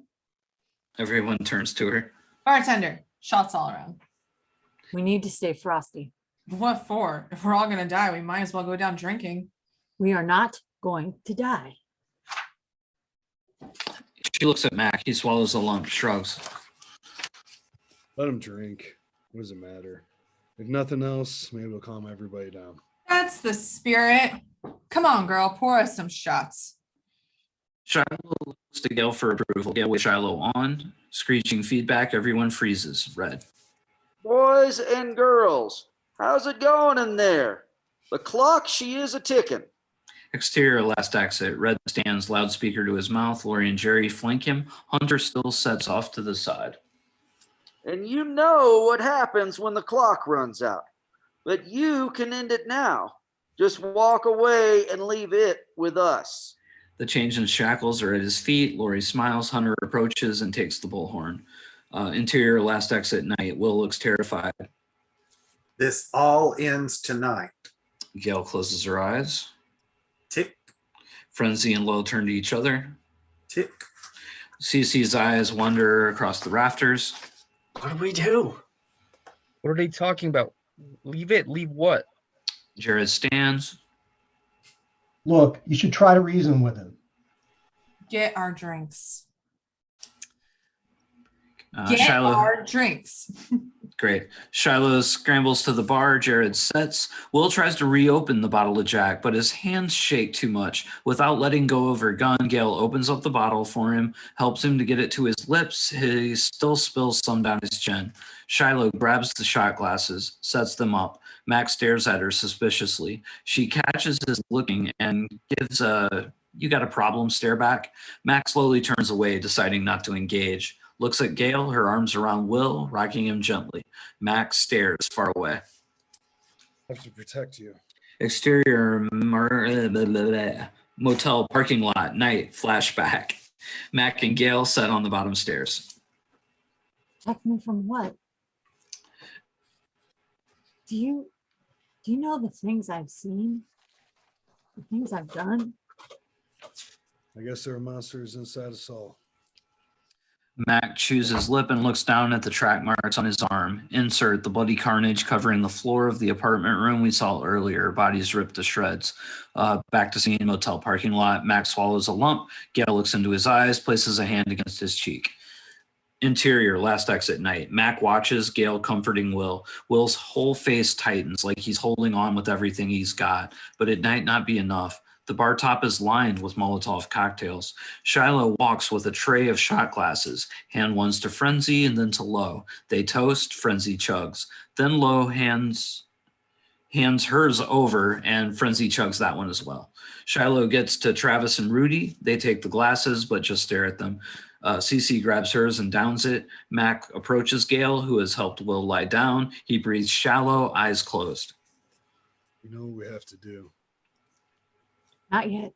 Everyone turns to her. Bartender, shots all around. We need to stay frosty. What for? If we're all gonna die, we might as well go down drinking. We are not going to die. She looks at Mac. He swallows a lump, shrugs. Let them drink. What does it matter? If nothing else, maybe it'll calm everybody down. That's the spirit. Come on, girl, pour us some shots. Shiloh looks to Gail for approval. Gail with Shiloh on. Screeching feedback. Everyone freezes. Red. Boys and girls, how's it going in there? The clock, she is a ticking. Exterior last exit. Red stands loudspeaker to his mouth. Lori and Jerry flank him. Hunter still sets off to the side. And you know what happens when the clock runs out. but you can end it now. Just walk away and leave it with us. The chains and shackles are at his feet. Lori smiles. Hunter approaches and takes the bullhorn. Interior, last exit night. Will looks terrified. This all ends tonight. Gail closes her eyes. Tick. Frenzy and Lo turn to each other. Tick. Cece's eyes wander across the rafters. What do we do? What are they talking about? Leave it. Leave what? Jared stands. Look, you should try to reason with him. Get our drinks. Get Shiloh. our drinks. Great. Shiloh scrambles to the bar. Jared sets. Will tries to reopen the bottle of Jack, but his hands shake too much. Without letting go of her gun, Gail opens up the bottle for him, helps him to get it to his lips. He still spills some down his chin. Shiloh grabs the shot glasses, sets them up. Max stares at her suspiciously. She catches his looking and gives a "you got a problem" stare back. Max slowly turns away, deciding not to engage. Looks at Gail, her arms around Will, rocking him gently. Max stares far away. I have to protect you. Exterior motel parking lot, night, flashback. Mac and Gail sat on the bottom stairs. Protect me from what? Do you know the things I've seen? The things I've done? I guess there are monsters inside us all. Mac chews his lip and looks down at the track marks on his arm. Insert the bloody carnage covering the floor of the apartment room we saw earlier. Bodies ripped to shreds. Back to scene, motel parking lot. Mac swallows a lump. Gail looks into his eyes, places a hand against his cheek. Interior, last exit night. Mac watches Gail comforting Will. Will's whole face tightens like he's holding on with everything he's got, but it might not be enough. The bar top is lined with Molotov cocktails. Shiloh walks with a tray of shot glasses. Hand ones to Frenzy and then to Lo. They toast, Frenzy chugs. Then Lo hands hers over and Frenzy chugs that one as well. Shiloh gets to Travis and Rudy. They take the glasses but just stare at them. Cece grabs hers and downs it. Mac approaches Gail, who has helped Will lie down. He breathes shallow, eyes closed. You know what we have to do. Not yet.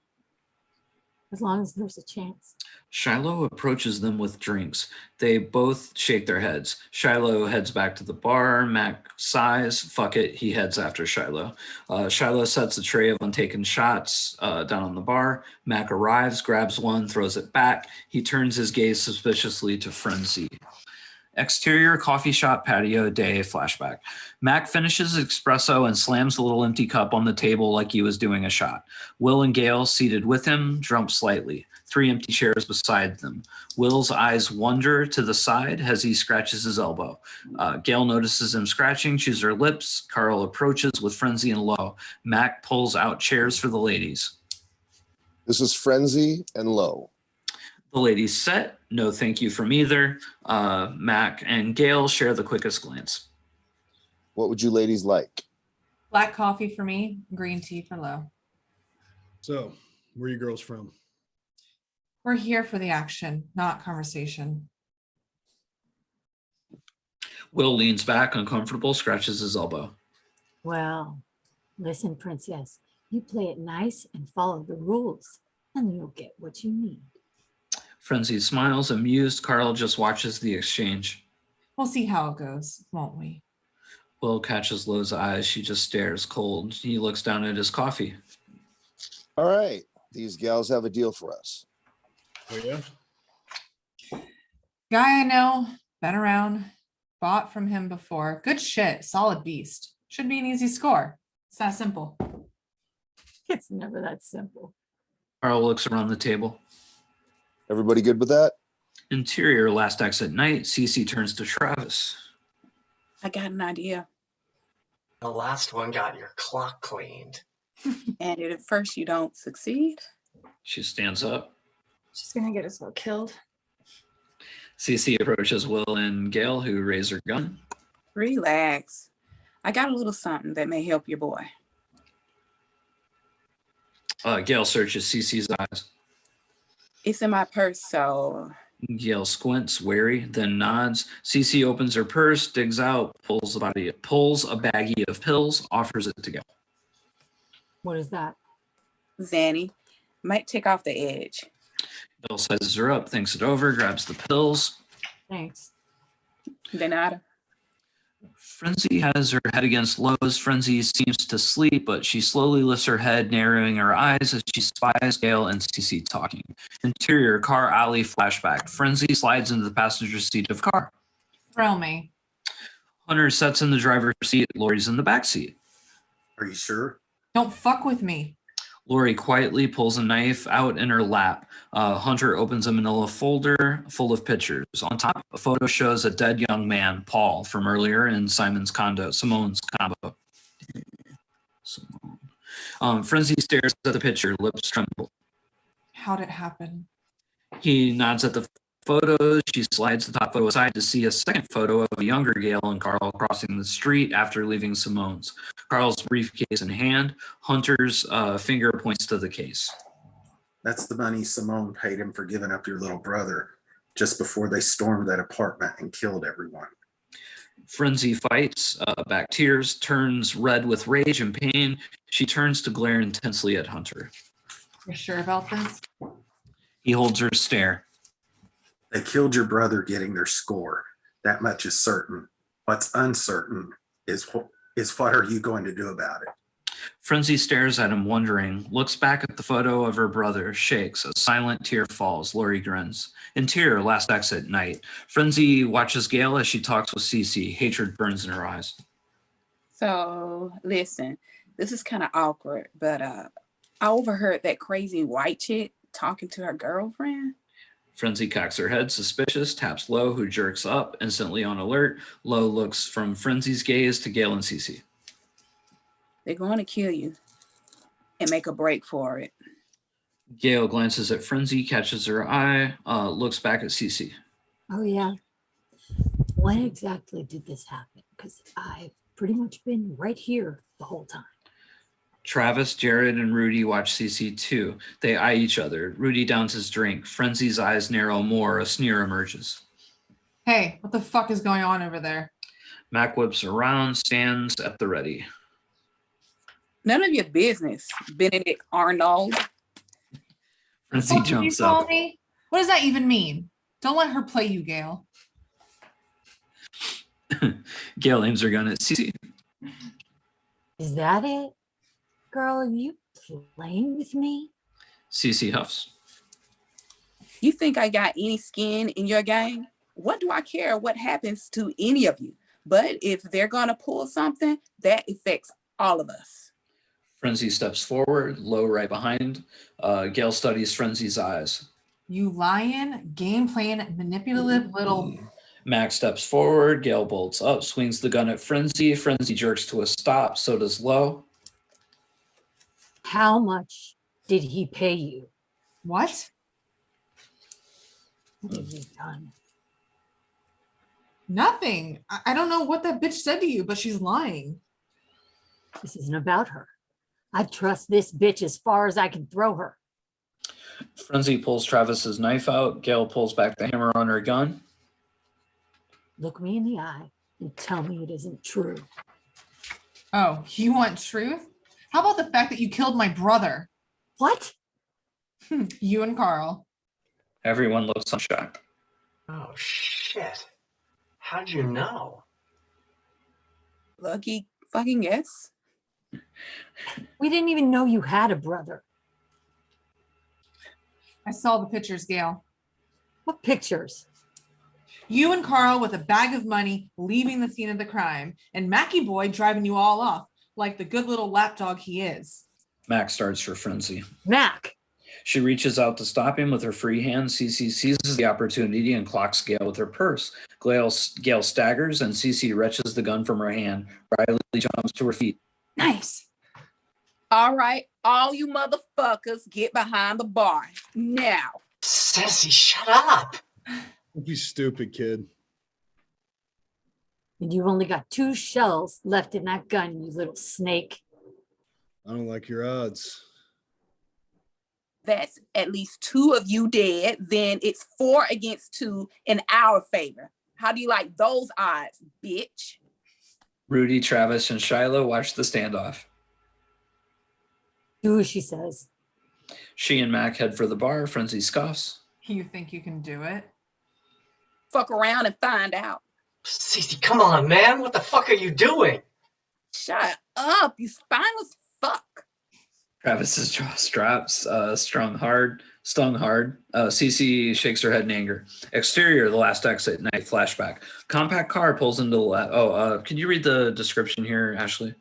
As long as there's a chance. Shiloh approaches them with drinks. They both shake their heads. Shiloh heads back to the bar. Mac sighs. Fuck it. He heads after Shiloh. Shiloh sets a tray of untaken shots down on the bar. Mac arrives, grabs one, throws it back. He turns his gaze suspiciously to Frenzy. Exterior coffee shop patio day flashback. Mac finishes espresso and slams the little empty cup on the table like he was doing a shot. Will and Gail seated with him, jump slightly. 3 empty chairs beside them. Will's eyes wander to the side as he scratches his elbow. Gail notices him scratching, chews her lips. Carl approaches with Frenzy and Lo. Mac pulls out chairs for the ladies. This is Frenzy and Lo. The ladies set. No thank you from either. Mac and Gail share the quickest glance. What would you ladies like? Black coffee for me, green tea for Lo. So, where are you girls from? We're here for the action, not conversation. Will leans back, uncomfortable, scratches his elbow. Well, listen, princess, you play it nice and follow the rules, and you'll get what you need. Frenzy smiles, amused. Carl just watches the exchange. We'll see how it goes, won't we? Will catches Lo's eyes. She just stares, cold. He looks down at his coffee. All right. These gals have a deal for us. Oh, yeah? Guy I know, been around, bought from him before. Good shit, solid beast. Should be an easy score. It's that simple. It's never that simple. Carl looks around the table. Everybody good with that? Interior, last exit night. Cece turns to Travis. I got an idea. The last one got your clock cleaned. And at first you don't succeed. She stands up. She's gonna get us all killed. Cece approaches Will and Gail, who raise her gun. Relax. I got a little something that may help your boy. Gail searches Cece's eyes. It's in my purse, so Gail squints, wary, then nods. Cece opens her purse, digs out, pulls a baggie of pills, offers it to Gail. What is that? Zanny, might take off the edge. Gail sizes her up, thinks it over, grabs the pills. Thanks. De nada. Frenzy has her head against Lowe's. Frenzy seems to sleep, but she slowly lifts her head, narrowing her eyes as she spies Gail and Cece talking. Interior, car alley flashback. Frenzy slides into the passenger seat of car. Thrill me. Hunter sits in the driver's seat. Lori's in the back seat. Are you sure? Don't fuck with me. Lori quietly pulls a knife out in her lap. Hunter opens a manila folder full of pictures. On top, a photo shows a dead young man, Paul, from earlier in Simone's condo. Frenzy stares at the picture, lips tremble. How'd it happen? He nods at the photos. She slides the top photo aside to see a second photo of a younger Gail and Carl crossing the street after leaving Simone's. Carl's briefcase in hand. Hunter's finger points to the case. That's the money Simone paid him for giving up your little brother just before they stormed that apartment and killed everyone. Frenzy fights back tears, turns red with rage and pain. She turns to glare intensely at Hunter. You're sure about this? He holds her stare. They killed your brother getting their score. That much is certain. What's uncertain is what are you going to do about it? Frenzy stares at him, wondering, looks back at the photo of her brother, shakes. A silent tear falls. Lori grins. Interior, last exit, night. Frenzy watches Gail as she talks with Cece. Hatred burns in her eyes. So, listen, this is kind of awkward, but I overheard that crazy white chick talking to her girlfriend. Frenzy cocks her head, suspicious, taps Lo, who jerks up, instantly on alert. Lo looks from Frenzy's gaze to Gail and Cece. They're going to kill you and make a break for it. Gail glances at Frenzy, catches her eye, looks back at Cece. Oh, yeah. When exactly did this happen? Because I've pretty much been right here the whole time. Travis, Jared, and Rudy watch Cece too. They eye each other. Rudy downs his drink. Frenzy's eyes narrow more. A sneer emerges. Hey, what the fuck is going on over there? Mac whips around, stands at the ready. None of your business, Benedict Arnold. Frenzy What did you jumps call up. me? What does that even mean? Don't let her play you, Gail. Gail aims her gun at Cece. Is that it? Girl, are you playing with me? Cece huffs. You think I got any skin in your game? What do I care what happens to any of you? But if they're gonna pull something, that affects all of us. Frenzy steps forward, Lo right behind. Gail studies Frenzy's eyes. You lying, game playing, manipulative little. Mac steps forward, Gail bolts up, swings the gun at Frenzy. Frenzy jerks to a stop, so does Lo. How much did he pay you? What? What have you done? Nothing. I don't know what that bitch said to you, but she's lying. This isn't about her. I trust this bitch as far as I can throw her. Frenzy pulls Travis's knife out. Gail pulls back the hammer on her gun. Look me in the eye and tell me it isn't true. Oh, you want truth? How about the fact that you killed my brother? What? You and Carl. Everyone looks shocked. Oh, shit. How'd you know? Lucky fucking guess. We didn't even know you had a brother. I saw the pictures, Gail. What pictures? You and Carl with a bag of money leaving the scene of the crime, and Mackie Boy driving you all off like the good little lapdog he is. Mac starts for Frenzy. Mac! She reaches out to stop him with her free hand. Cece seizes the opportunity and clocks Gail with her purse. Gail staggers and Cece wrenches the gun from her hand. Riley jumps to her feet. Nice. All right, all you motherfuckers get behind the bar now. Sassy, shut up. Don't be stupid, kid. And you've only got 2 shells left in that gun, you little snake. I don't like your odds. that's at least 2 of you dead. Then it's 4 against 2 in our favor. How do you like those odds, bitch? Rudy, Travis, and Shiloh watch the standoff. Do as she says. She and Mac head for the bar. Frenzy scoffs. You think you can do it? Fuck around and find out. Cece, come on, man. What the fuck are you doing? Shut up, you spineless fuck. Travis's jaw straps, stung hard. Cece shakes her head in anger. Exterior, the last exit night flashback. Compact car pulls into the can you read the description here, Ashley?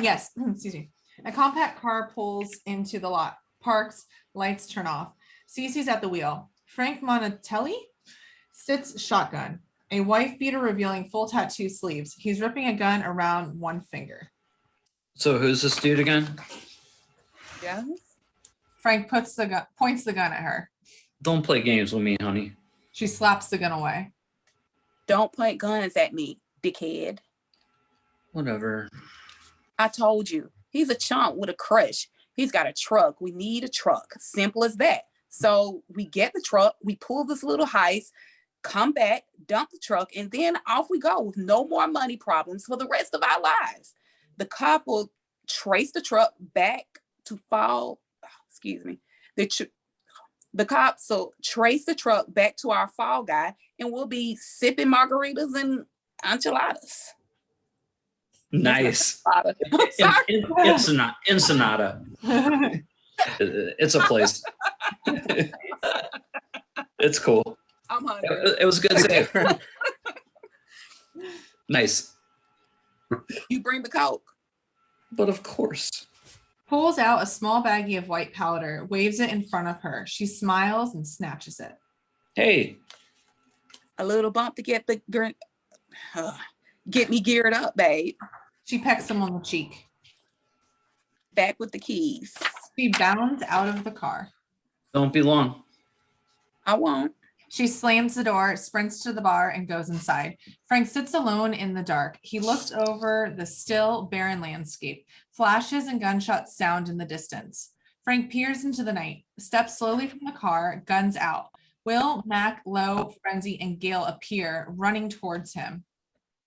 Yes, excuse me. A compact car pulls into the lot, parks, lights turn off. Cece's at the wheel. Frank Monatelli sits shotgun, a wife beater revealing full tattoo sleeves. He's ripping a gun around one finger. So who's this dude again? Yes. Frank points the gun at her. Don't play games with me, honey. She slaps the gun away. Don't point guns at me, dickhead. Whatever. I told you, he's a chump with a crush. He's got a truck. We need a truck. Simple as that. So we get the truck, we pull this little heist, come back, dump the truck, and then off we go with no more money problems for the rest of our lives. The cop will trace the truck back to fall. Excuse me. The cops will trace the truck back to our fall guy, and we'll be sipping margaritas and enchiladas. Nice. Ensenada. It's a place. It's cool. I'm hungry. It was a good save. Nice. You bring the Coke. But of course. Pulls out a small baggie of white powder, waves it in front of her. She smiles and snatches it. Hey. A little bump to get me geared up, babe. She pecks him on the cheek. Back with the keys. She bounds out of the car. Don't be long. I won't. She slams the door, sprints to the bar, and goes inside. Frank sits alone in the dark. He looks over the still, barren landscape. Flashes and gunshots sound in the distance. Frank peers into the night, steps slowly from the car, guns out. Will, Mac, Lo, Frenzy, and Gail appear, running towards him.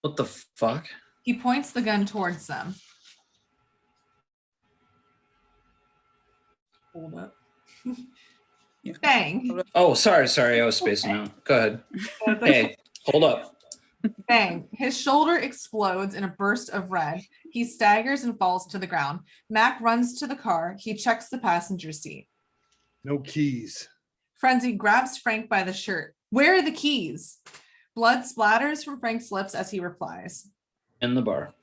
What the fuck? He points the gun towards them. Hold up. Bang. Oh, sorry. I was spacing out. Go ahead. Hey, hold up. Bang. His shoulder explodes in a burst of red. He staggers and falls to the ground. Mac runs to the car. He checks the passenger seat. No keys. Frenzy grabs Frank by the shirt. Where are the keys? Blood splatters from Frank's lips as he replies. In the bar.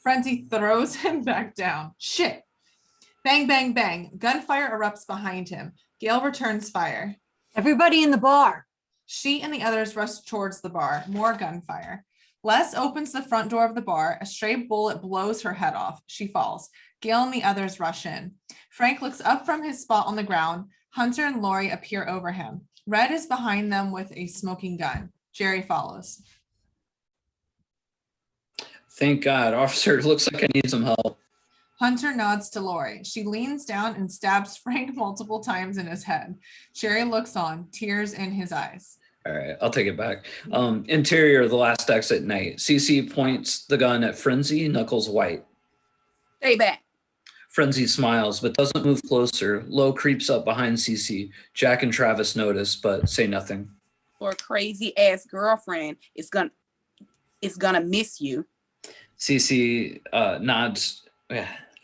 Frenzy throws him back down. Shit. Bang, bang, bang. Gunfire erupts behind him. Gail returns fire. Everybody in the bar. She and the others rush towards the bar. More gunfire. Les opens the front door of the bar. A stray bullet blows her head off. She falls. Gail and the others rush in. Frank looks up from his spot on the ground. Hunter and Lori appear over him. Red is behind them with a smoking gun. Jerry follows. Thank God. Officer, it looks like I need some help. Hunter nods to Lori. She leans down and stabs Frank multiple times in his head. Jerry looks on, tears in his eyes. All right, I'll take it back. Interior, the last exit night. Cece points the gun at Frenzy, knuckles white. Stay back. Frenzy smiles, but doesn't move closer. Lo creeps up behind Cece. Jack and Travis notice, but say nothing. Or crazy ass girlfriend is gonna miss you. Cece nods.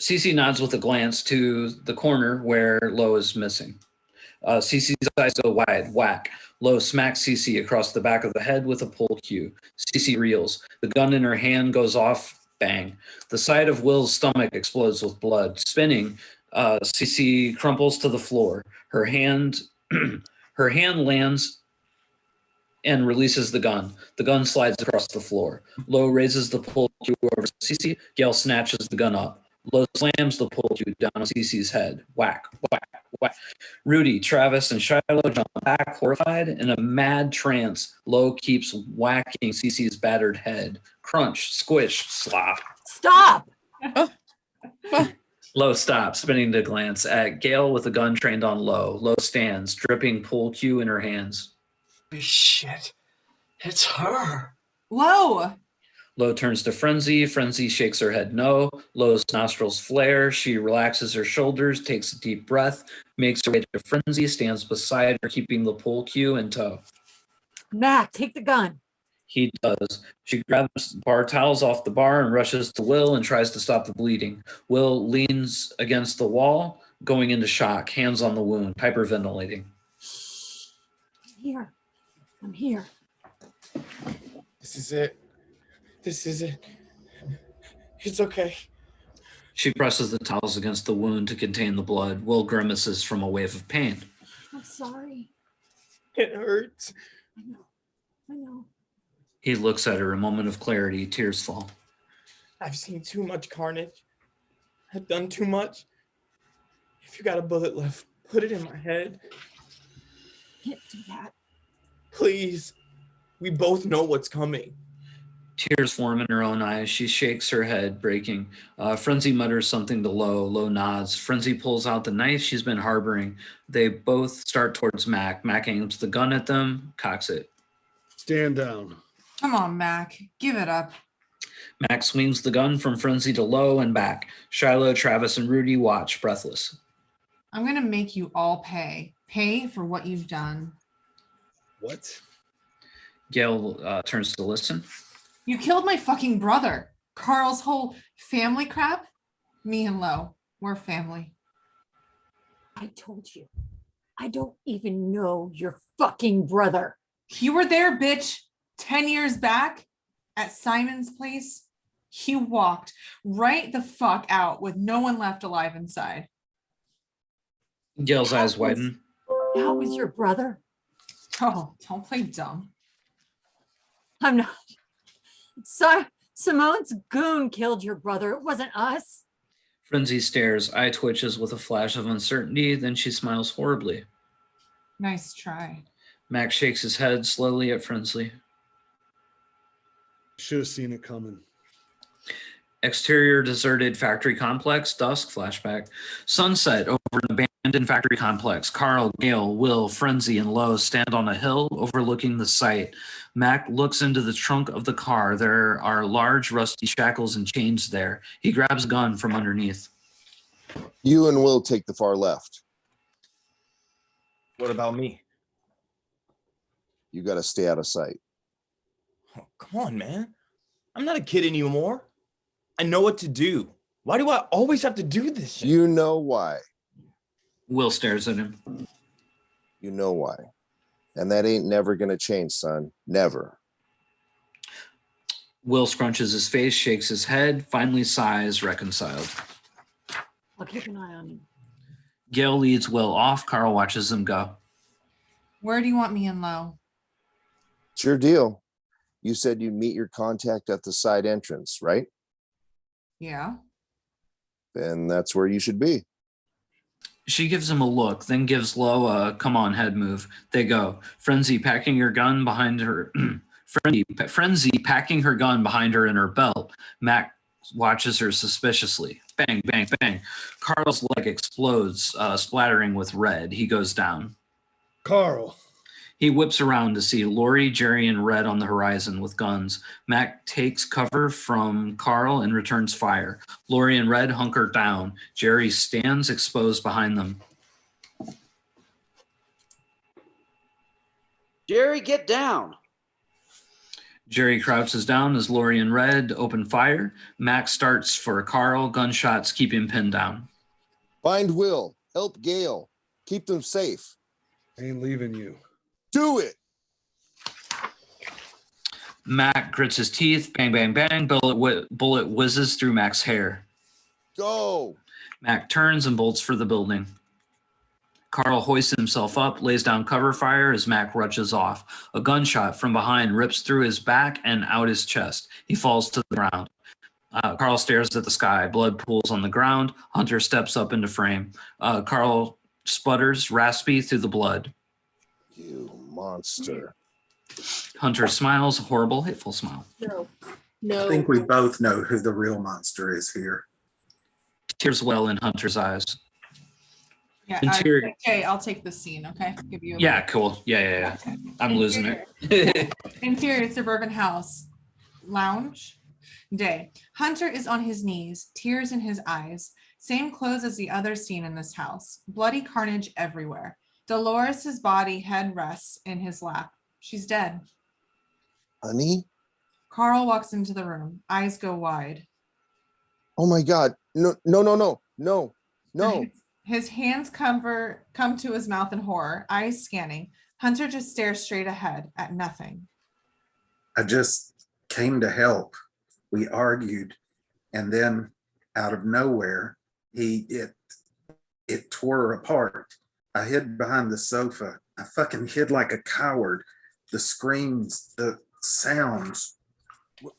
Cece nods with a glance to the corner where Lo is missing. Cece's eyes go wide. Whack. Lo smacks Cece across the back of the head with a pull cue. Cece reels. The gun in her hand goes off. Bang. The side of Will's stomach explodes with blood. Spinning, Cece crumples to the floor. Her hand lands and releases the gun. The gun slides across the floor. Lo raises the pull cue over Cece. Gail snatches the gun up. Lo slams the pull cue down on Cece's head. Whack, whack, whack. Rudy, Travis, and Shiloh jump back, horrified. In a mad trance, Lo keeps whacking Cece's battered head. Crunch, squish, slop. Stop. Low stops, spinning to glance at Gale with a gun trained on Low. Low stands, dripping pool cue in her hands. Shit. It's her. Low. Low turns to Frenzy. Frenzy shakes her head no. Low's nostrils flare. She relaxes her shoulders, takes a deep breath, makes her way to Frenzy, stands beside her, keeping the pole cue in tow. Mac, take the gun. He does. She grabs bar towels off the bar and rushes to Will and tries to stop the bleeding. Will leans against the wall, going into shock, hands on the wound, hyperventilating. I'm here. This is it. This is it. It's okay. She presses the towels against the wound to contain the blood. Will grimaces from a wave of pain. I'm sorry. It hurts. I know. He looks at her, a moment of clarity, tears fall. I've seen too much carnage. I've done too much. If you got a bullet left, put it in my head. Can't do that. Please. We both know what's coming. Tears form in her own eyes. She shakes her head, breaking. Frenzy mutters something to Low. Low nods. Frenzy pulls out the knife she's been harboring. They both start towards Mac. Mac aims the gun at them, cocks it. Stand down. Come on, Mac. Give it up. Mac swings the gun from Frenzy to Low and back. Shiloh, Travis, and Rudy watch, breathless. I'm going to make you all pay. Pay for what you've done. What? Gale turns to listen. You killed my fucking brother. Carl's whole family crap. Me and Lo, we're family. I told you. I don't even know your fucking brother. You were there, bitch. 10 years back at Simon's place. He walked right the fuck out with no one left alive inside. Gale's eyes widen. That was your brother? Oh, don't play dumb. I'm not. Simone's goon killed your brother. It wasn't us. Frenzy stares, eye twitches with a flash of uncertainty, then she smiles horribly. Nice try. Max shakes his head slowly at Frenzy. Should have seen it coming. Exterior deserted factory complex, dusk, flashback. Sunset over an abandoned factory complex. Carl, Gale, Will, Frenzy, and Lowe stand on a hill overlooking the site. Mac looks into the trunk of the car. There are large rusty shackles and chains there. He grabs a gun from underneath. You and Will take the far left. What about me? You got to stay out of sight. Oh, come on, man. I'm not a kid anymore. I know what to do. Why do I always have to do this shit? You know why. Will stares at him. You know why. And that ain't never going to change, son. Never. Will scrunches his face, shakes his head, finally sighs, reconciled. I'll keep an eye on him. Gale leads Will off. Carl watches them go. Where do you want me and Lo? It's your deal. You said you'd meet your contact at the side entrance, right? Yeah. Then that's where you should be. She gives him a look, then gives Lo a come on head move. They go. Frenzy packing her gun behind her. Frenzy packing her gun behind her in her belt. Mac watches her suspiciously. Bang, bang, bang. Carl's leg explodes, splattering with red. He goes down. Carl. He whips around to see Lori, Jerry, and Red on the horizon with guns. Mac takes cover from Carl and returns fire. Lori and Red hunker down. Jerry stands exposed behind them. Jerry, get down. Jerry crouches down as Lori and Red open fire. Mac starts for Carl. Gunshots keep him pinned down. Find Will. Help Gale. Keep them safe. I ain't leaving you. Do it. Mac grits his teeth. Bang, bang, bang. Bullet whizzes through Mac's hair. Go. Mac turns and bolts for the building. Carl hoists himself up, lays down cover fire as Mac rushes off. A gunshot from behind rips through his back and out his chest. He falls to the ground. Carl stares at the sky. Blood pools on the ground. Hunter steps up into frame. Carl sputters, raspy through the blood. You monster. Hunter smiles, a horrible, hateful smile. No. I think we both know who the real monster is here. Tears well in Hunter's eyes. Yeah, Interior. okay, I'll take this scene, okay? Give you a Yeah, cool. Yeah. I'm losing it. Interior suburban house. Lounge. Day. Hunter is on his knees, tears in his eyes. Same clothes as the other scene in this house. Bloody carnage everywhere. Dolores's body head rests in his lap. She's dead. Honey? Carl walks into the room. Eyes go wide. Oh my God. No. His hands come to his mouth in horror, eyes scanning. Hunter just stares straight ahead at nothing. I just came to help. We argued, and then out of nowhere, it tore her apart. I hid behind the sofa. I fucking hid like a coward. The screams, the sounds.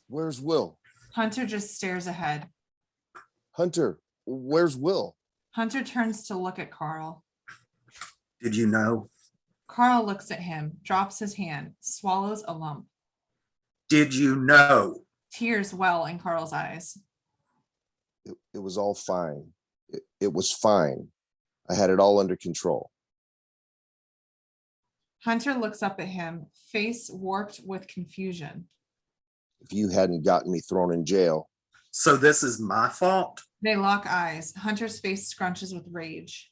Where's Will? Hunter just stares ahead. Hunter, where's Will? Hunter turns to look at Carl. Did you know? Carl looks at him, drops his hand, swallows a lump. Did you know? Tears well in Carl's eyes. It was all fine. It was fine. I had it all under control. Hunter looks up at him, face warped with confusion. If you hadn't gotten me thrown in jail. So this is my fault? They lock eyes. Hunter's face scrunches with rage.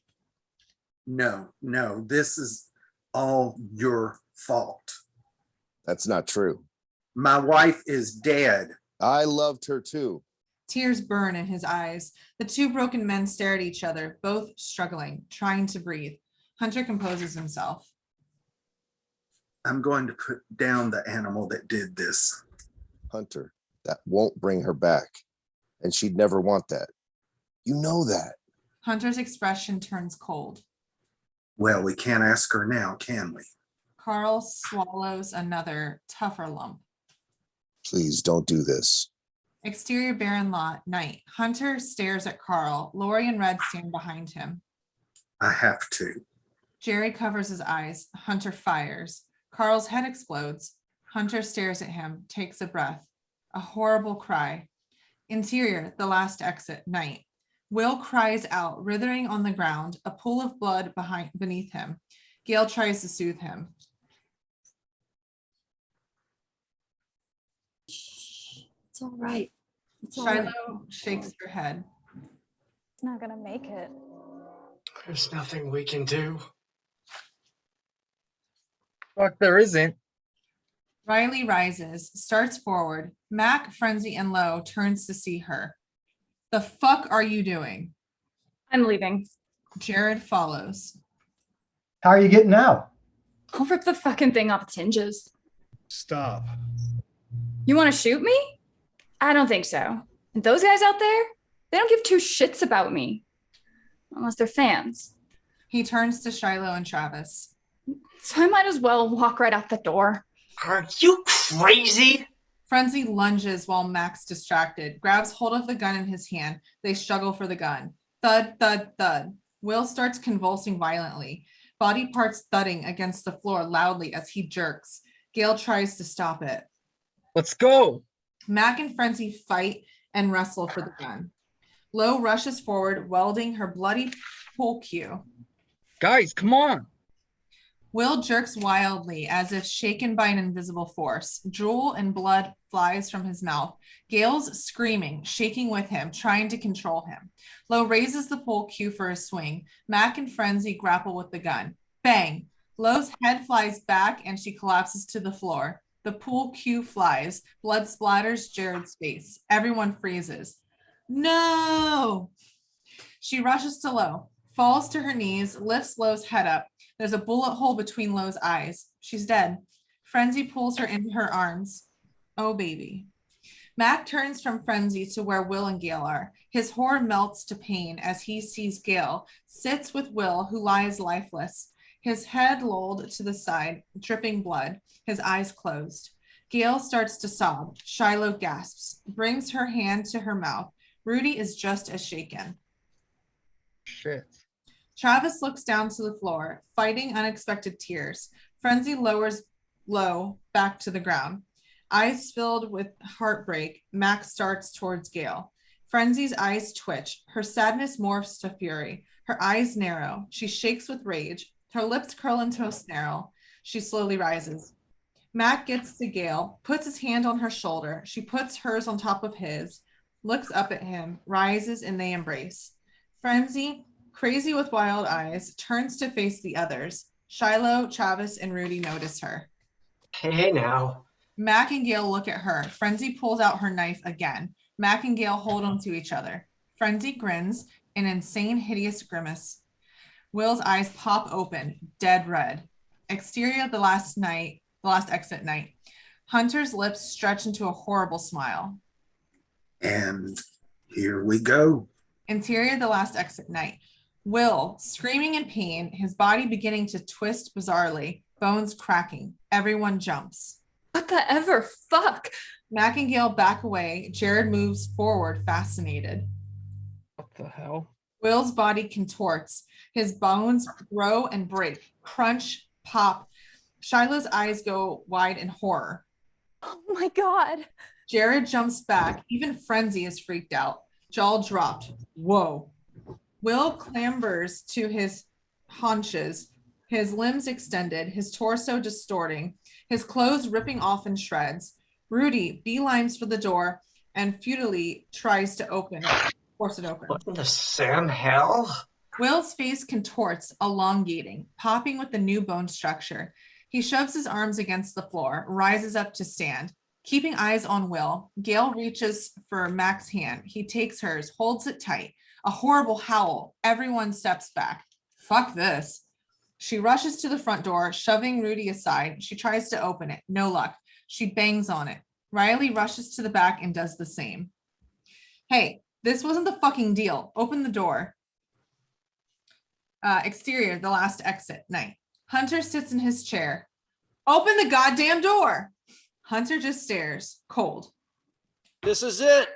No, this is all your fault. That's not true. My wife is dead. I loved her too. Tears burn in his eyes. The two broken men stare at each other, both struggling, trying to breathe. Hunter composes himself. I'm going to put down the animal that did this. Hunter, that won't bring her back. And she'd never want that. You know that. Hunter's expression turns cold. Well, we can't ask her now, can we? Carl swallows another, tougher lump. Please don't do this. Exterior barren lot, night. Hunter stares at Carl. Lori and Red stand behind him. I have to. Jerry covers his eyes. Hunter fires. Carl's head explodes. Hunter stares at him, takes a breath. A horrible cry. Interior, the last exit, night. Will cries out, writhing on the ground, a pool of blood beneath him. Gail tries to soothe him. It's all right. Shiloh shakes her head. It's not gonna make it. There's nothing we can do. Fuck, there isn't. Riley rises, starts forward. Mac, Frenzy, and Lo turns to see her. The fuck are you doing? I'm leaving. Jared follows. How are you getting out? I'll rip the fucking thing off its hinges. Stop. You want to shoot me? I don't think so. And those guys out there, they don't give two shits about me. Unless they're fans. He turns to Shiloh and Travis. So I might as well walk right out the door. Are you crazy? Frenzy lunges while Mac's distracted, grabs hold of the gun in his hand. They struggle for the gun. Thud, thud, thud. Will starts convulsing violently, body parts thudding against the floor loudly as he jerks. Gail tries to stop it. Let's go. Mac and Frenzy fight and wrestle for the gun. Lo rushes forward, welding her bloody pole cue. Guys, come on. Will jerks wildly as if shaken by an invisible force. Drool and blood flies from his mouth. Gail's screaming, shaking with him, trying to control him. Lo raises the pole cue for a swing. Mac and Frenzy grapple with the gun. Bang! Lo's head flies back and she collapses to the floor. The pool cue flies. Blood splatters Jared's face. Everyone freezes. No! She rushes to Lo, falls to her knees, lifts Lo's head up. There's a bullet hole between Lo's eyes. She's dead. Frenzy pulls her into her arms. Oh, baby. Mac turns from Frenzy to where Will and Gail are. His horror melts to pain as he sees Gail, sits with Will, who lies lifeless. His head lolled to the side, dripping blood, his eyes closed. Gail starts to sob. Shiloh gasps, brings her hand to her mouth. Rudy is just as shaken. Shit. Travis looks down to the floor, fighting unexpected tears. Frenzy lowers Lo back to the ground. Eyes filled with heartbreak, Max starts towards Gail. Frenzy's eyes twitch. Her sadness morphs to fury. Her eyes narrow. She shakes with rage. Her lips curl into a snarl. She slowly rises. Mac gets to Gail, puts his hand on her shoulder. She puts hers on top of his, looks up at him, rises, and they embrace. Frenzy, crazy with wild eyes, turns to face the others. Shiloh, Travis, and Rudy notice her. Hey now. Mac and Gail look at her. Frenzy pulls out her knife again. Mac and Gail hold on to each other. Frenzy grins, an insane, hideous grimace. Will's eyes pop open, dead red. Exterior the last exit night. Hunter's lips stretch into a horrible smile. And here we go. Interior the last exit night. Will, screaming in pain, his body beginning to twist bizarrely, bones cracking. Everyone jumps. What the ever fuck? Mac and Gail back away. Jared moves forward, fascinated. What the hell? Will's body contorts. His bones grow and break. Crunch, pop. Shiloh's eyes go wide in horror. Oh my God. Jared jumps back. Even Frenzy is freaked out. Jaw dropped. Whoa. Will clambers to his haunches, his limbs extended, his torso distorting, his clothes ripping off in shreds. Rudy beelines for the door and futilely tries to force it open. What in the Sam hell? Will's face contorts, elongating, popping with the new bone structure. He shoves his arms against the floor, rises up to stand. Keeping eyes on Will, Gail reaches for Mac's hand. He takes hers, holds it tight. A horrible howl. Everyone steps back. Fuck this. She rushes to the front door, shoving Rudy aside. She tries to open it. No luck. She bangs on it. Riley rushes to the back and does the same. Hey, this wasn't the fucking deal. Open the door. Exterior, the last exit, night. Hunter sits in his chair. Open the goddamn door. Hunter just stares, cold. This is it.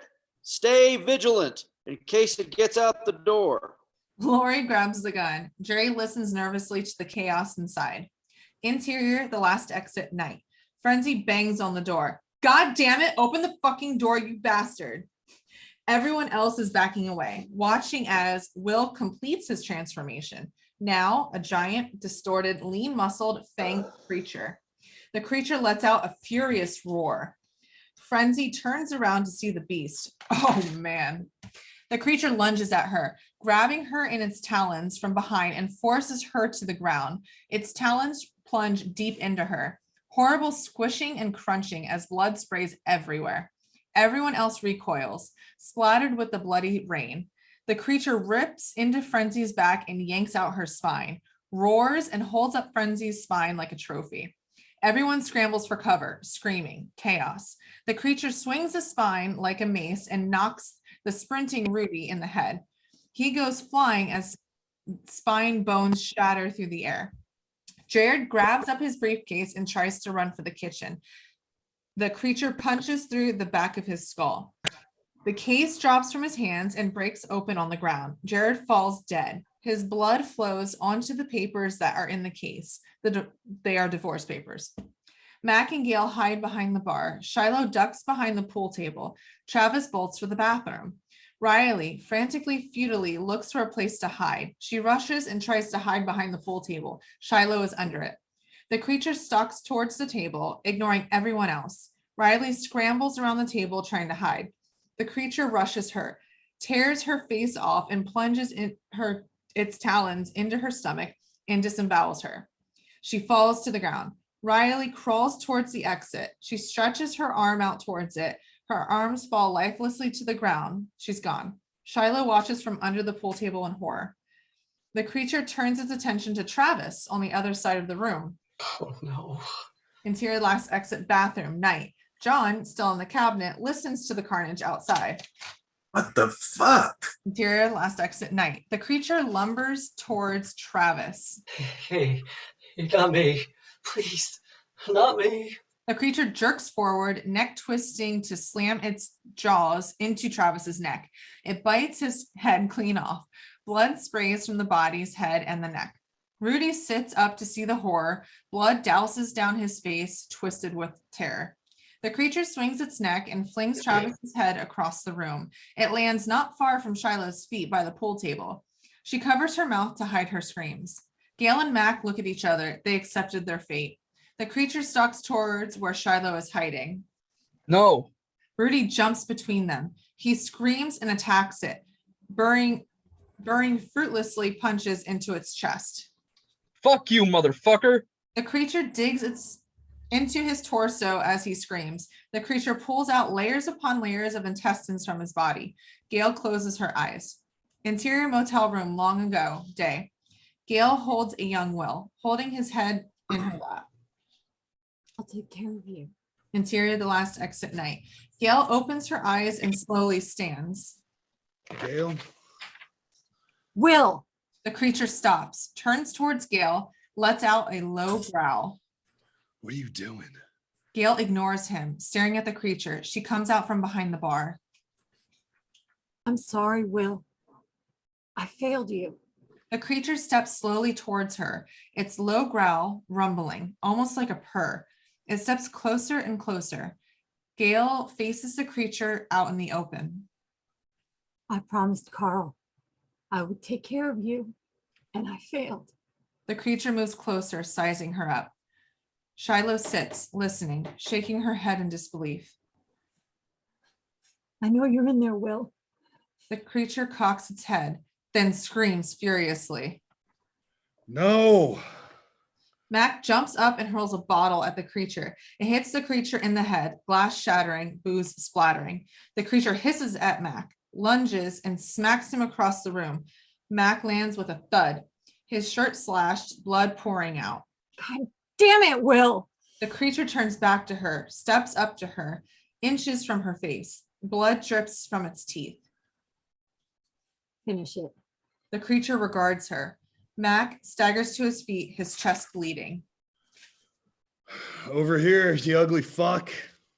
Stay vigilant in case it gets out the door. Lori grabs the gun. Jerry listens nervously to the chaos inside. Interior, the last exit, night. Frenzy bangs on the door. God damn it, open the fucking door, you bastard. Everyone else is backing away, watching as Will completes his transformation. Now, a giant, distorted, lean-muscled, fanged creature. The creature lets out a furious roar. Frenzy turns around to see the beast. Oh, man. The creature lunges at her, grabbing her in its talons from behind and forces her to the ground. Its talons plunge deep into her. Horrible squishing and crunching as blood sprays everywhere. Everyone else recoils, splattered with the bloody rain. The creature rips into Frenzy's back and yanks out her spine, roars and holds up Frenzy's spine like a trophy. Everyone scrambles for cover, screaming, chaos. The creature swings the spine like a mace and knocks the sprinting Rudy in the head. He goes flying as spine bones shatter through the air. Jared grabs up his briefcase and tries to run for the kitchen. The creature punches through the back of his skull. The case drops from his hands and breaks open on the ground. Jared falls dead. His blood flows onto the papers that are in the case. They are divorce papers. Mac and Gail hide behind the bar. Shiloh ducks behind the pool table. Travis bolts for the bathroom. Riley, frantically, futilely, looks for a place to hide. She rushes and tries to hide behind the pool table. Shiloh is under it. The creature stalks towards the table, ignoring everyone else. Riley scrambles around the table trying to hide. The creature rushes her, tears her face off, and plunges its talons into her stomach and disembowels her. She falls to the ground. Riley crawls towards the exit. She stretches her arm out towards it. Her arms fall lifelessly to the ground. She's gone. Shiloh watches from under the pool table in horror. The creature turns its attention to Travis on the other side of the room. Oh no. Interior last exit bathroom, night. John, still in the cabinet, listens to the carnage outside. What the fuck? Interior last exit, night. The creature lumbers towards Travis. Hey, not me. Please, not me. The creature jerks forward, neck twisting to slam its jaws into Travis's neck. It bites his head clean off. Blood sprays from the body's head and the neck. Rudy sits up to see the horror. Blood douses down his face, twisted with terror. The creature swings its neck and flings Travis's head across the room. It lands not far from Shiloh's feet by the pool table. She covers her mouth to hide her screams. Gail and Mac look at each other. They accepted their fate. The creature stalks towards where Shiloh is hiding. No. Rudy jumps between them. He screams and attacks it, burying fruitlessly punches into its chest. Fuck you, motherfucker. The creature digs into his torso as he screams. The creature pulls out layers upon layers of intestines from his body. Gail closes her eyes. Interior motel room, long ago, day. Gail holds a young Will, holding his head in her lap. I'll take care of you. Interior, the last exit night. Gail opens her eyes and slowly stands. Gail? Will. The creature stops, turns towards Gail, lets out a low growl. What are you doing? Gail ignores him, staring at the creature. She comes out from behind the bar. I'm sorry, Will. I failed you. The creature steps slowly towards her, its low growl rumbling, almost like a purr. It steps closer and closer. Gail faces the creature out in the open. I promised Carl I would take care of you, and I failed. The creature moves closer, sizing her up. Shiloh sits, listening, shaking her head in disbelief. I know you're in there, Will. The creature cocks its head, then screams furiously. No. Mac jumps up and hurls a bottle at the creature. It hits the creature in the head, glass shattering, booze splattering. The creature hisses at Mac, lunges, and smacks him across the room. Mac lands with a thud, his shirt slashed, blood pouring out. God damn it, Will. The creature turns back to her, steps up to her, inches from her face. Blood drips from its teeth. Finish it. The creature regards her. Mac staggers to his feet, his chest bleeding. Over here, you ugly fuck.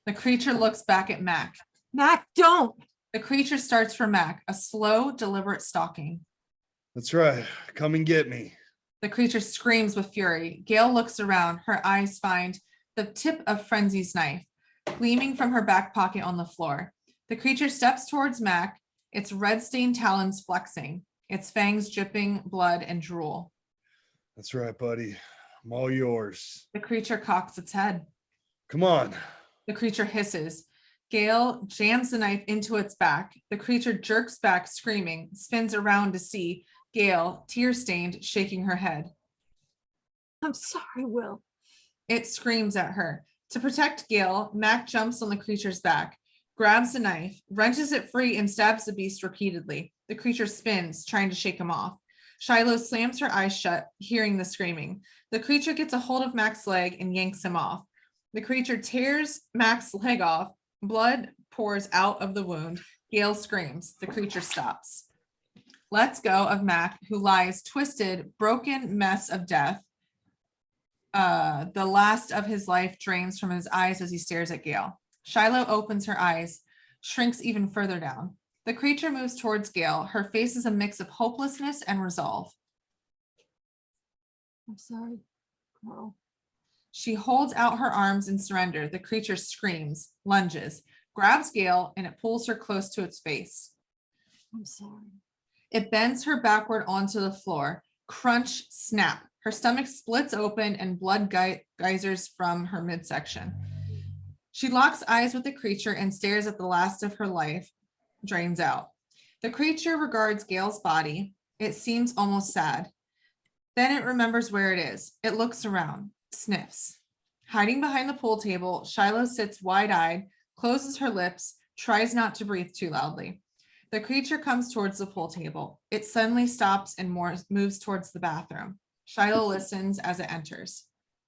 The creature looks back at Mac. Mac, don't. The creature starts for Mac, a slow, deliberate stalking. That's right. Come and get me. The creature screams with fury. Gail looks around. Her eyes find the tip of Frenzy's knife, gleaming from her back pocket on the floor. The creature steps towards Mac, its red-stained talons flexing, its fangs dripping blood and drool. That's right, buddy. I'm all yours. The creature cocks its head. Come on. The creature hisses. Gail jams the knife into its back. The creature jerks back, screaming, spins around to see Gail, tear-stained, shaking her head. I'm sorry, Will. It screams at her. To protect Gail, Mac jumps on the creature's back, grabs the knife, wrenches it free, and stabs the beast repeatedly. The creature spins, trying to shake him off. Shiloh slams her eyes shut, hearing the screaming. The creature gets a hold of Mac's leg and yanks him off. The creature tears Mac's leg off. Blood pours out of the wound. Gail screams. The creature stops. Lets go of Mac, who lies twisted, broken mess of death. The last of his life drains from his eyes as he stares at Gail. Shiloh opens her eyes, shrinks even further down. The creature moves towards Gail. Her face is a mix of hopelessness and resolve. I'm sorry, Carl. She holds out her arms in surrender. The creature screams, lunges, grabs Gail, and it pulls her close to its face. I'm sorry. It bends her backward onto the floor. Crunch, snap. Her stomach splits open and blood geysers from her midsection. She locks eyes with the creature and stares at the last of her life drains out. The creature regards Gail's body. It seems almost sad. Then it remembers where it is. It looks around, sniffs. Hiding behind the pool table, Shiloh sits wide-eyed, closes her lips, tries not to breathe too loudly. The creature comes towards the pool table. It suddenly stops and moves towards the bathroom. Shiloh listens as it enters.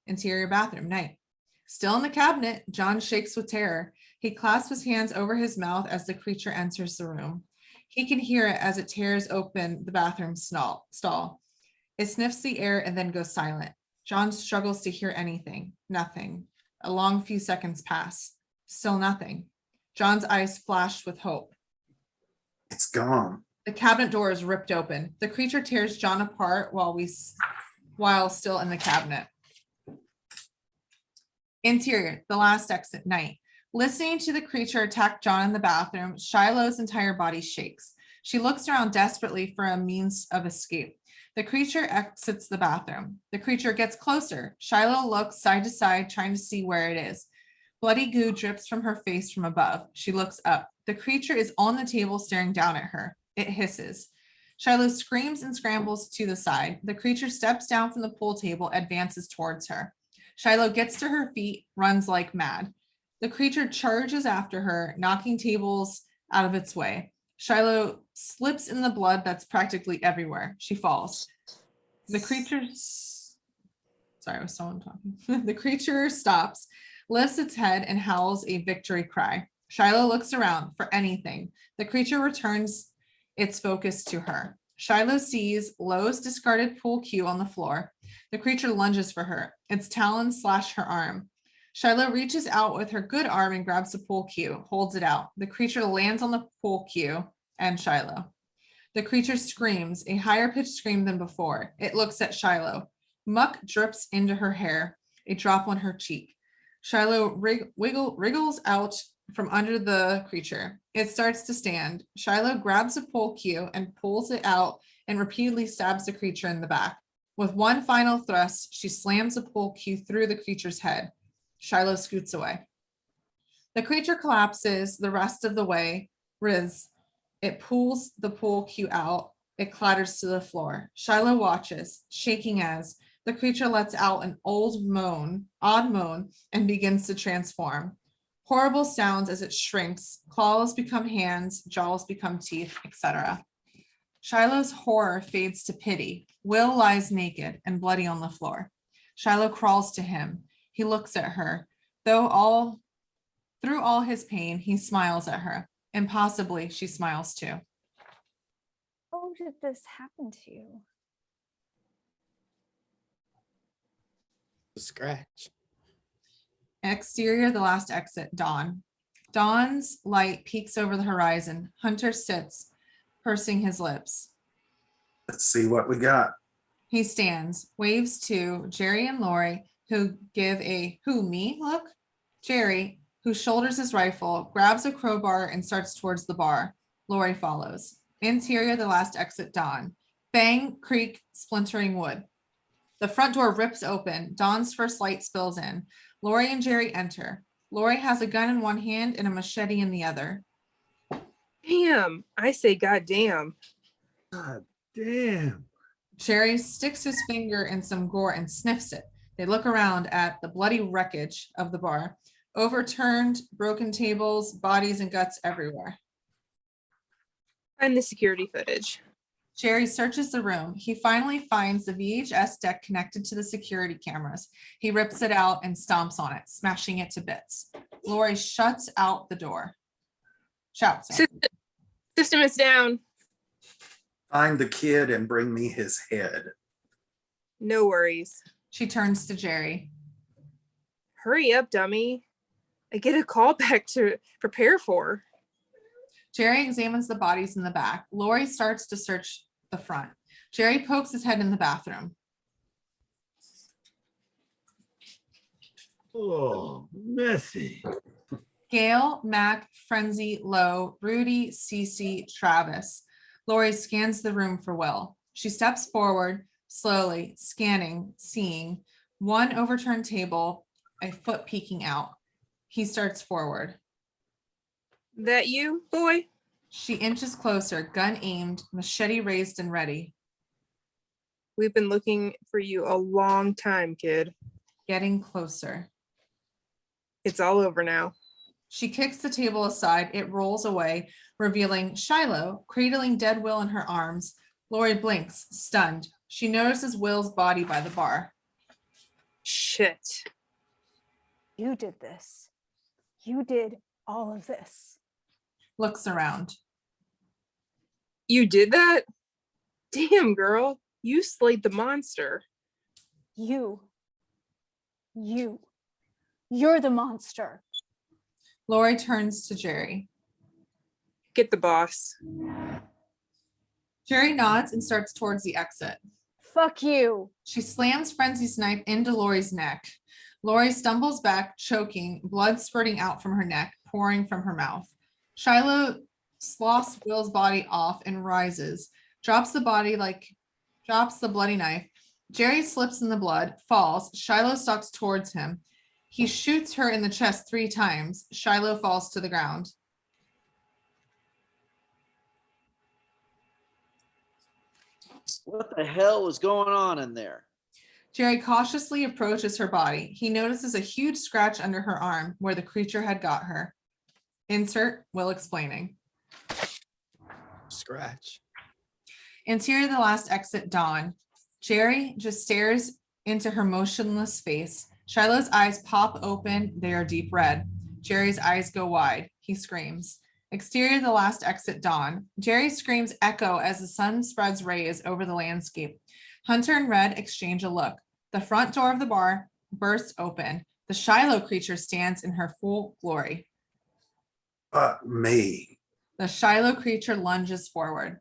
Interior bathroom, night. Still in the cabinet, John shakes with terror. He clasps his hands over his mouth as the creature enters the room. He can hear it as it tears open the bathroom stall. It sniffs the air and then goes silent. John struggles to hear anything. Nothing. A long few seconds pass. Still nothing. John's eyes flash with hope. It's gone. The cabinet door is ripped open. The creature tears John apart while still in the cabinet. Interior, the last exit, night. Listening to the creature attack John in the bathroom, Shiloh's entire body shakes. She looks around desperately for a means of escape. The creature exits the bathroom. The creature gets closer. Shiloh looks side to side, trying to see where it is. Bloody goo drips from her face from above. She looks up. The creature is on the table staring down at her. It hisses. Shiloh screams and scrambles to the side. The creature steps down from the pool table, advances towards her. Shiloh gets to her feet, runs like mad. The creature charges after her, knocking tables out of its way. Shiloh slips in the blood that's practically everywhere. She falls. The creature, sorry, was someone talking? The creature stops, lifts its head, and howls a victory cry. Shiloh looks around for anything. The creature returns its focus to her. Shiloh sees Lowe's discarded pool cue on the floor. The creature lunges for her. Its talons slash her arm. Shiloh reaches out with her good arm and grabs the pool cue, holds it out. The creature lands on the pool cue and Shiloh. The creature screams, a higher pitched scream than before. It looks at Shiloh. Muck drips into her hair, a drop on her cheek. Shiloh wriggles out from under the creature. It starts to stand. Shiloh grabs a pole cue and pulls it out and repeatedly stabs the creature in the back. With one final thrust, she slams the pole cue through the creature's head. Shiloh scoots away. The creature collapses the rest of the way. It pulls the pole cue out. It clatters to the floor. Shiloh watches, shaking as the creature lets out an odd moan, and begins to transform. Horrible sounds as it shrinks. Claws become hands, jaws become teeth, etc. Shiloh's horror fades to pity. Will lies naked and bloody on the floor. Shiloh crawls to him. He looks at her. Through all his pain, he smiles at her. Impossibly, she smiles too. How did this happen to you? Scratch. Exterior, the last exit, dawn. Dawn's light peeks over the horizon. Hunter sits, pursing his lips. Let's see what we got. He stands, waves to Jerry and Lori, who give a "who, me" look. Jerry, who shoulders his rifle, grabs a crowbar and starts towards the bar. Lori follows. Interior, the last exit, dawn. Bang, creak, splintering wood. The front door rips open. Dawn's first light spills in. Lori and Jerry enter. Lori has a gun in one hand and a machete in the other. Damn, I say goddamn. God damn. Jerry sticks his finger in some gore and sniffs it. They look around at the bloody wreckage of the bar. Overturned, broken tables, bodies and guts everywhere. Find the security footage. Jerry searches the room. He finally finds the VHS deck connected to the security cameras. He rips it out and stomps on it, smashing it to bits. Lori shuts out the door. Shouts. System is down. Find the kid and bring me his head. No worries. She turns to Jerry. Hurry up, dummy. I get a call back to prepare for. Jerry examines the bodies in the back. Lori starts to search the front. Jerry pokes his head in the bathroom. Oh, messy. Gail, Mac, Frenzy, Lowe, Rudy, Cece, Travis. Lori scans the room for Will. She steps forward, slowly, scanning, seeing one overturned table, a foot peeking out. He starts forward. That you, boy? She inches closer, gun aimed, machete raised and ready. We've been looking for you a long time, kid. Getting closer. It's all over now. She kicks the table aside. It rolls away, revealing Shiloh, cradling dead Will in her arms. Lori blinks, stunned. She notices Will's body by the bar. Shit. You did this. You did all of this. Looks around. You did that? Damn, girl. You slayed the monster. You're the monster. Lori turns to Jerry. Get the boss. Jerry nods and starts towards the exit. Fuck you. She slams Frenzy's knife into Lori's neck. Lori stumbles back, choking, blood spurting out from her neck, pouring from her mouth. Shiloh sloughs Will's body off and rises, drops the bloody knife. Jerry slips in the blood, falls. Shiloh stalks towards him. He shoots her in the chest 3 times. Shiloh falls to the ground. What the hell was going on in there? Jerry cautiously approaches her body. He notices a huge scratch under her arm where the creature had got her. Insert Will explaining. Scratch. Interior the last exit, Dawn. Jerry just stares into her motionless face. Shiloh's eyes pop open. They are deep red. Jerry's eyes go wide. He screams. Exterior the last exit, Dawn. Jerry screams echo as the sun spreads rays over the landscape. Hunter and Red exchange a look. The front door of the bar bursts open. The Shiloh creature stands in her full glory. Me. The Shiloh creature lunges forward.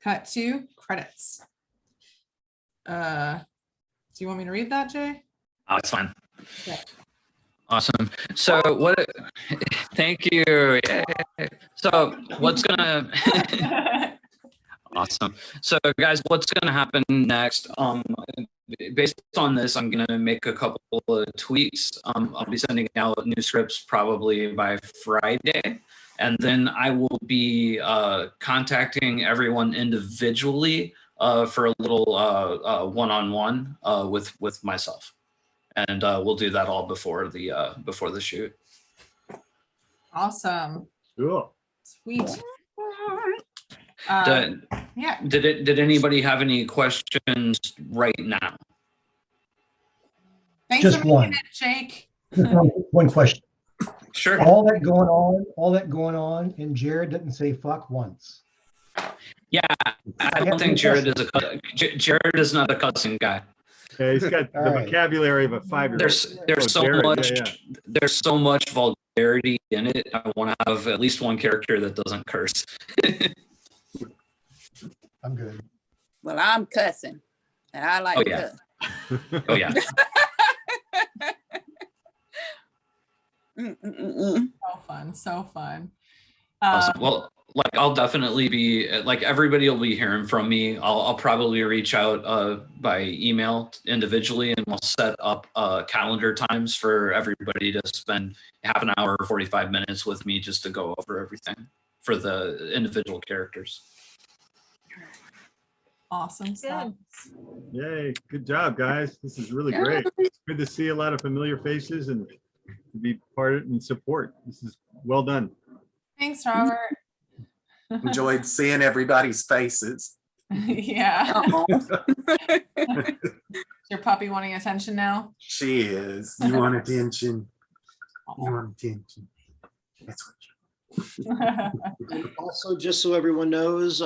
Cut to credits. Do you want me to read that, Jay? Oh, it's fine. Okay. Awesome. So what? Thank you. Yay. So what's gonna? Awesome. So guys, what's gonna happen next? Based on this, I'm gonna make a couple of tweaks. I'll be sending out new scripts probably by Friday, and then I will be contacting everyone individually for a little one-on-one with myself. And we'll do that all before the shoot. Awesome. Cool. Sweet. Yeah. Did anybody have any questions right now? Thanks Just for one. making it, Jake. One question. Sure. All that going on, and Jared didn't say fuck once. Yeah, I don't think Jared is not a cussing guy. Yeah, he's got the vocabulary of a 5-year-old. There's so Jared, much yeah. there's so much vulgarity in it. I want to have at least one character that doesn't curse. I'm good. Well, I'm cussing, and I like Oh, to yeah. cuss. Oh yeah. So fun. So fun. Awesome. Well, like I'll definitely be like everybody will be hearing from me. I'll probably reach out by email individually, and we'll set up calendar times for everybody to spend half an hour or 45 minutes with me just to go over everything for the individual characters. Awesome stuff. Yay, good job, guys. This is really great. It's good to see a lot of familiar faces and to be part of and support. This is well done. Thanks, Robert. Enjoyed seeing everybody's faces. Yeah. Your puppy wanting attention now? She is. You want attention? You want attention? That's what Also, just so everyone knows,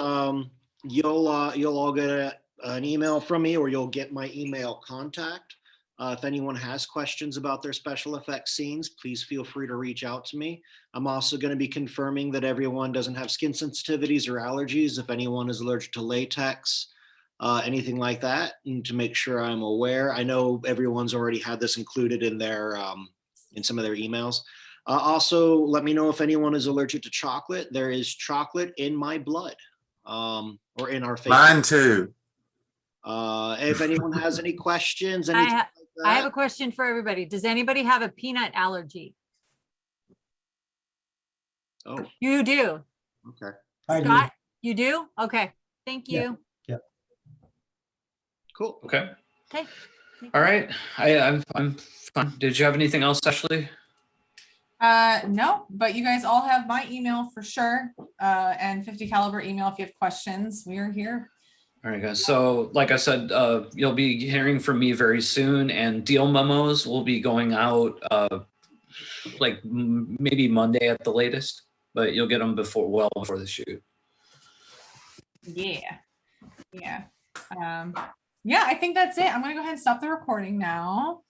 you'll all get an email from me, or you'll get my email contact. If anyone has questions about their special effects scenes, please feel free to reach out to me. I'm also going to be confirming that everyone doesn't have skin sensitivities or allergies. If anyone is allergic to latex, anything like that, and to make sure I'm aware. I know everyone's already had this included in their in some of their emails. Also, let me know if anyone is allergic to chocolate. There is chocolate in my blood, or in our face. Mine too. If anyone has any questions, I have a question for everybody. Does anybody have a peanut allergy? Oh, You do. okay. I do. Scott, you do? Okay. Thank you. Yeah. Cool. Okay. Okay. All right. I'm fine. Did you have anything else, Ashley? No, but you guys all have my email for sure. And 50 caliber email if you have questions. We are here. All right, guys. So like I said, you'll be hearing from me very soon, and deal memos will be going out like maybe Monday at the latest, but you'll get them well before the shoot. Yeah. Yeah. Yeah, I think that's it. I'm going to go ahead and stop the recording now.